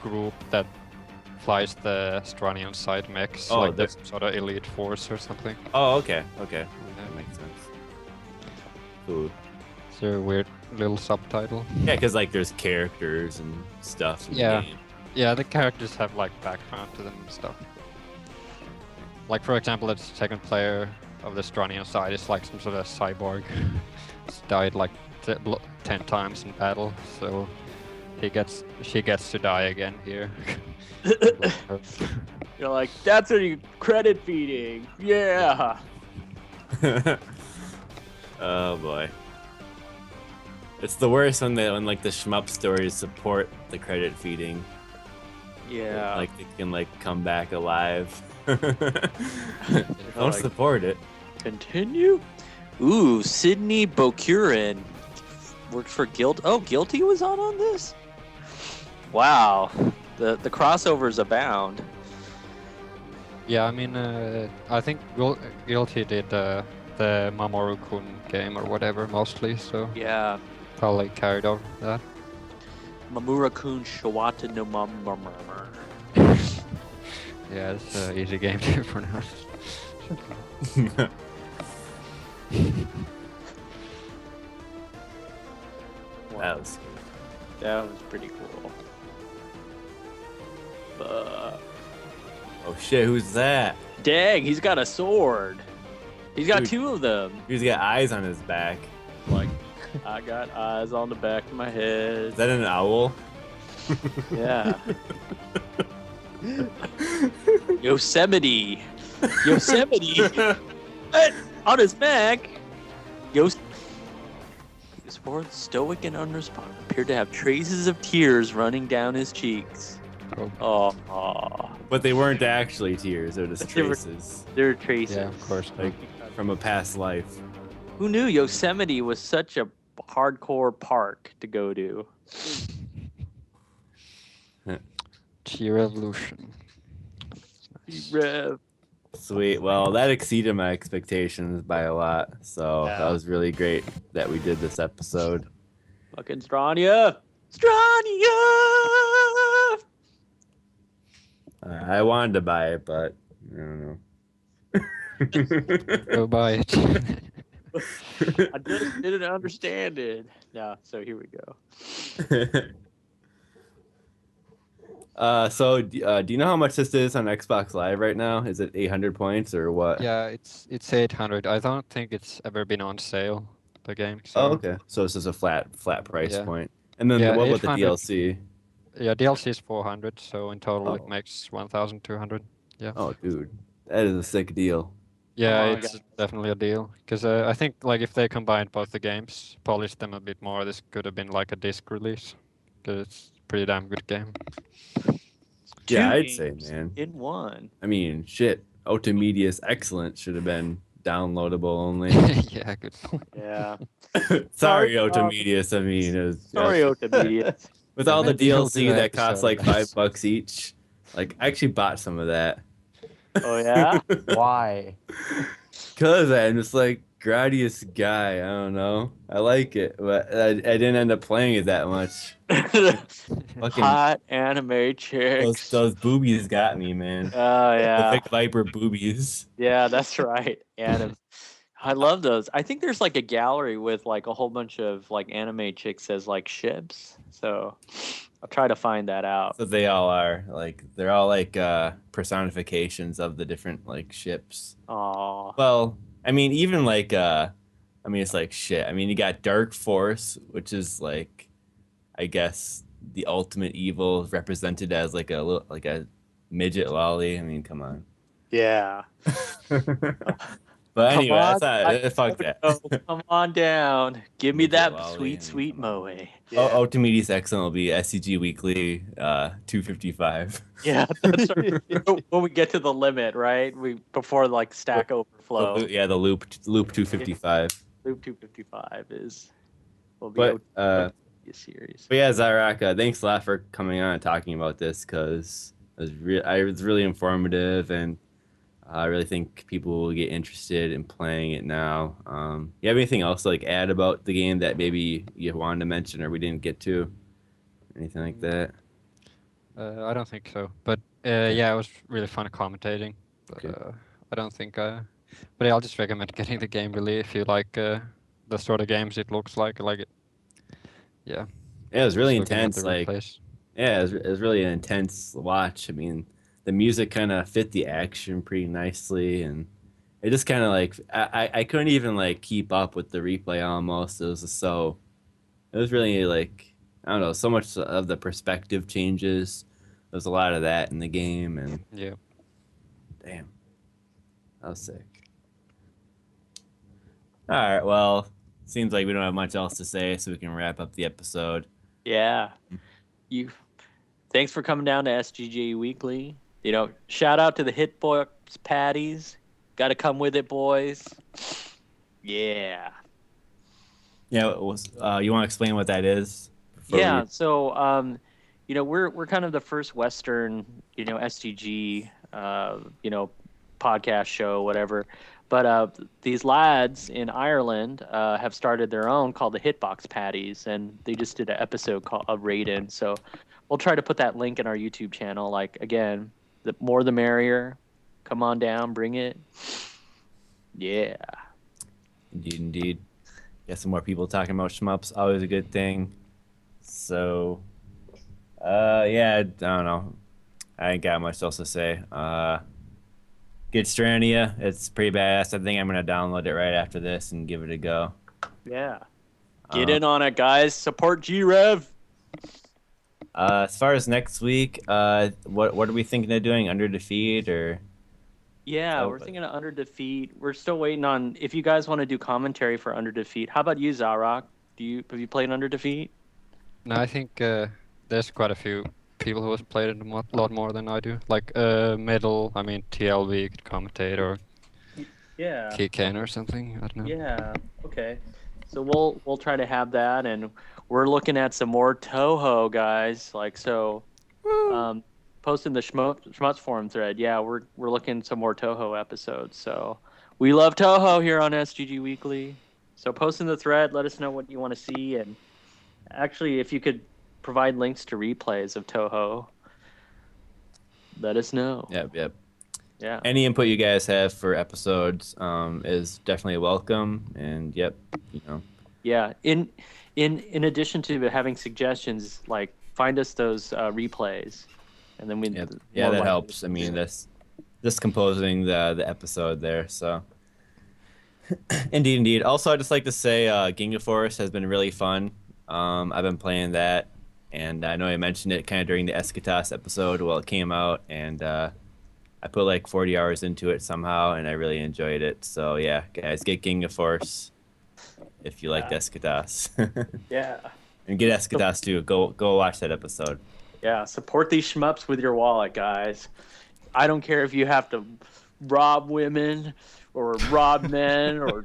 group that flies the Strania and Side mechs,
Oh,
like
the-
the sort of elite force or something.
Oh, okay, okay, that makes sense. Cool.
It's a weird little subtitle.
Yeah, because like there's characters and stuff. In
Yeah.
The game.
Yeah, the characters have like background to them and stuff. Like for example, the second player of the Strania side is like some sort of cyborg. He's died like 10 times in battle, so she gets to die again here.
You're like, that's what you credit feeding. Yeah.
Oh boy. It's the worst when like the shmup stories support the credit feeding.
Yeah.
Like they can like come back alive. Don't
Like-
support it.
Continue. Ooh, Sydney Bokurin worked for Guilty. Oh, Guilty was on this. Wow. The crossovers abound.
Yeah, I mean, I think Guilty did the Mamoru-kun game or whatever mostly, so
Yeah.
probably carried over that.
Mamura-kun Shawata no Mamamamar.
Yeah, it's an easy game to pronounce.
That was
That was pretty cool.
oh shit, who's that?
Dang, he's got a sword. He's got
Dude.
2 of them.
He's got eyes on his back.
Like, I got eyes on the back of my head.
Is that an owl?
Yeah. Yosemite. Yosemite. On his back. He was both stoic and unresponsive. Appeared to have traces of tears running down his cheeks. Oh.
But they weren't actually tears. They're just
They were-
traces.
They're traces.
Yeah, of course.
Like from a past life.
Who knew Yosemite was such a hardcore park to go to?
G.revolution.
Rev.
Sweet. Well, that exceeded my expectations by a lot. So
Yeah.
that was really great that we did this episode.
Fucking Strania. Strania!
I wanted to buy it, but I don't know.
Go buy it.
I just didn't understand it. Yeah, so here we go.
Do you know how much this is on Xbox Live right now? Is it 800 points or what?
Yeah, it's 800. I don't think it's ever been on sale, the game. So,
Oh, okay. So this is a flat price
Yeah.
point. And then
Yeah,
what about the
800.
DLC?
Yeah, DLC is 400, so in total
Oh.
it makes 1,200. Yeah.
Oh, dude, that is a sick deal.
Yeah,
on,
it's
guys.
definitely a deal. Because I think like if they combined both the games, polished them a bit more, this could have been like a disc release. Because it's a pretty damn good game.
Yeah,
2
I'd say,
games
man.
in one.
I mean, shit. Ultimedia's Excellent should have been downloadable only.
Yeah, good.
Yeah.
Sorry,
Sorry,
Ultimedius. I mean, it was,
Sorry, Otamedia.
with all the
Maybe he'll
DLC
do an
that costs
episode
like
of this.
$5 each. Like, I actually bought some of that.
Oh, yeah?
Why?
Cause I'm just like Gradius guy. I don't know. I like it, but I didn't end up playing it that much. Fucking
Hot anime chicks.
those boobies got me, man.
Oh,
The
yeah.
Vic Viper boobies.
Yeah, that's right. Anime. I love those. I think there's like a gallery with like a whole bunch of like anime chicks as like ships. So I'll try to find that out.
So they all are like they're all like personifications of the different like ships.
Aw.
Well, I mean, even like I mean, it's like shit. I mean, you got Dark Force, which is like, I guess the ultimate evil represented as like a midget lolly. I mean, come on.
Yeah.
But
Come
anyway,
on,
fuck that.
Come on down. Give me
Midget
that
lolly, I
sweet,
mean,
sweet
come on.
moe.
Oh, Ultimedius Excellent will be STG Weekly 255.
Yeah, that's right. When we get to the limit, right? Before like Stack Overflow.
The loop 255.
Loop 255 will be
But
a series.
But yeah, Zaarock, thanks a lot for coming on and talking about this because it was really informative, and I really think people will get interested in playing it now. You have anything else to like add about the game that maybe you wanted to mention or we didn't get to? Anything like that?
I don't think so. But yeah, it was really fun commentating. But,
Okay.
I don't think. But yeah, I'll just recommend getting the game really if you like the sort of games it looks like. Like it. Yeah.
Yeah, it was really
Just looking at
intense.
the
Like,
replays.
yeah, it was really an intense watch. I mean, the music kind of fit the action pretty nicely, and it just kind of like I couldn't even like keep up with the replay almost. It was really like, I don't know, so much of the perspective changes. There's a lot of that in the game, and
Yeah.
damn, that was sick. All right, well, seems like we don't have much else to say, so we can wrap up the episode.
Yeah. Thanks for coming down to STG Weekly. Shout out to the Hitbox Patties. Got to come with it, boys. Yeah.
Yeah, you want to explain what that is?
Yeah. So, we're kind of the first Western, STG, podcast show, whatever. But these lads in Ireland have started their own called the Hitbox Patties, and they just did an episode called a Raid-In. So we'll try to put that link in our YouTube channel. Like, again, the more the merrier. Come on down, bring it. Yeah.
Indeed. Get some more people talking about shmups. Always a good thing. So, yeah, I don't know. I ain't got much else to say. get Strania. It's pretty badass. I think I'm gonna download it right after this and give it a go.
Yeah. Get in on it, guys. Support g.rev.
As far as next week, what are we thinking of doing? Under Defeat or?
Yeah, we're thinking of Under Defeat. We're still waiting on if you guys want to do commentary for Under Defeat. How about you, Zaarock? Have you played Under Defeat?
No, I think there's quite a few people who have played it a lot more than I do. Like Middle, I mean TLV could commentate or
Yeah.
Kikan or something. I don't know.
Yeah. Okay. So we'll try to have that, and we're looking at some more Toho, guys. Like so, posting the Schmutz forum thread. Yeah, we're looking at some more Toho episodes. So we love Toho here on STG Weekly. So post in the thread. Let us know what you want to see, and actually, if you could provide links to replays of Toho, let us know.
Yep.
Yeah.
Any input you guys have for episodes is definitely welcome. And yep,
Yeah. In addition to having suggestions, like find us those replays, and then we.
Yeah, that helps. I mean, this composing the episode there. So. Indeed. Also, I'd just like to say Ginga Force has been really fun. I've been playing that, and I know I mentioned it kind of during the Eschatos episode while it came out, and I put like 40 hours into it somehow, and I really enjoyed it. So yeah, guys, get Ginga Force if you like Eschatos.
Yeah.
And get Eschatos too. Go watch that episode.
Yeah, support these shmups with your wallet, guys. I don't care if you have to rob women or rob men or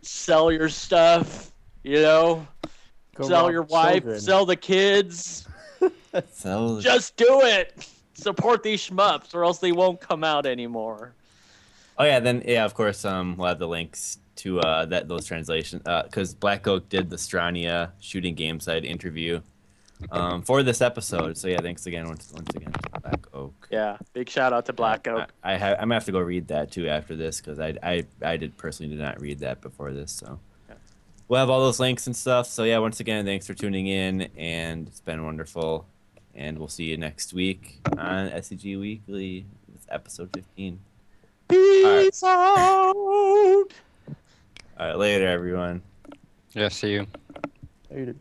sell your stuff,
Go
sell
rob
your wife,
children.
sell the kids. Just do it. Support these shmups or else they won't come out anymore.
Oh yeah, then of course we'll have the links to those translations because Black Oak did the Strania shooting game side interview for this episode. So yeah, thanks again once again to Black Oak.
Yeah, big shout out to Black Oak.
I'm gonna have to go read that too after this because I personally did not read that before this. So we'll have all those links and stuff. So yeah, once again, thanks for tuning in, and it's been wonderful. And we'll see you next week on STG Weekly with episode 15.
Peace out.
All right, later, everyone.
Yeah, see you.
Later.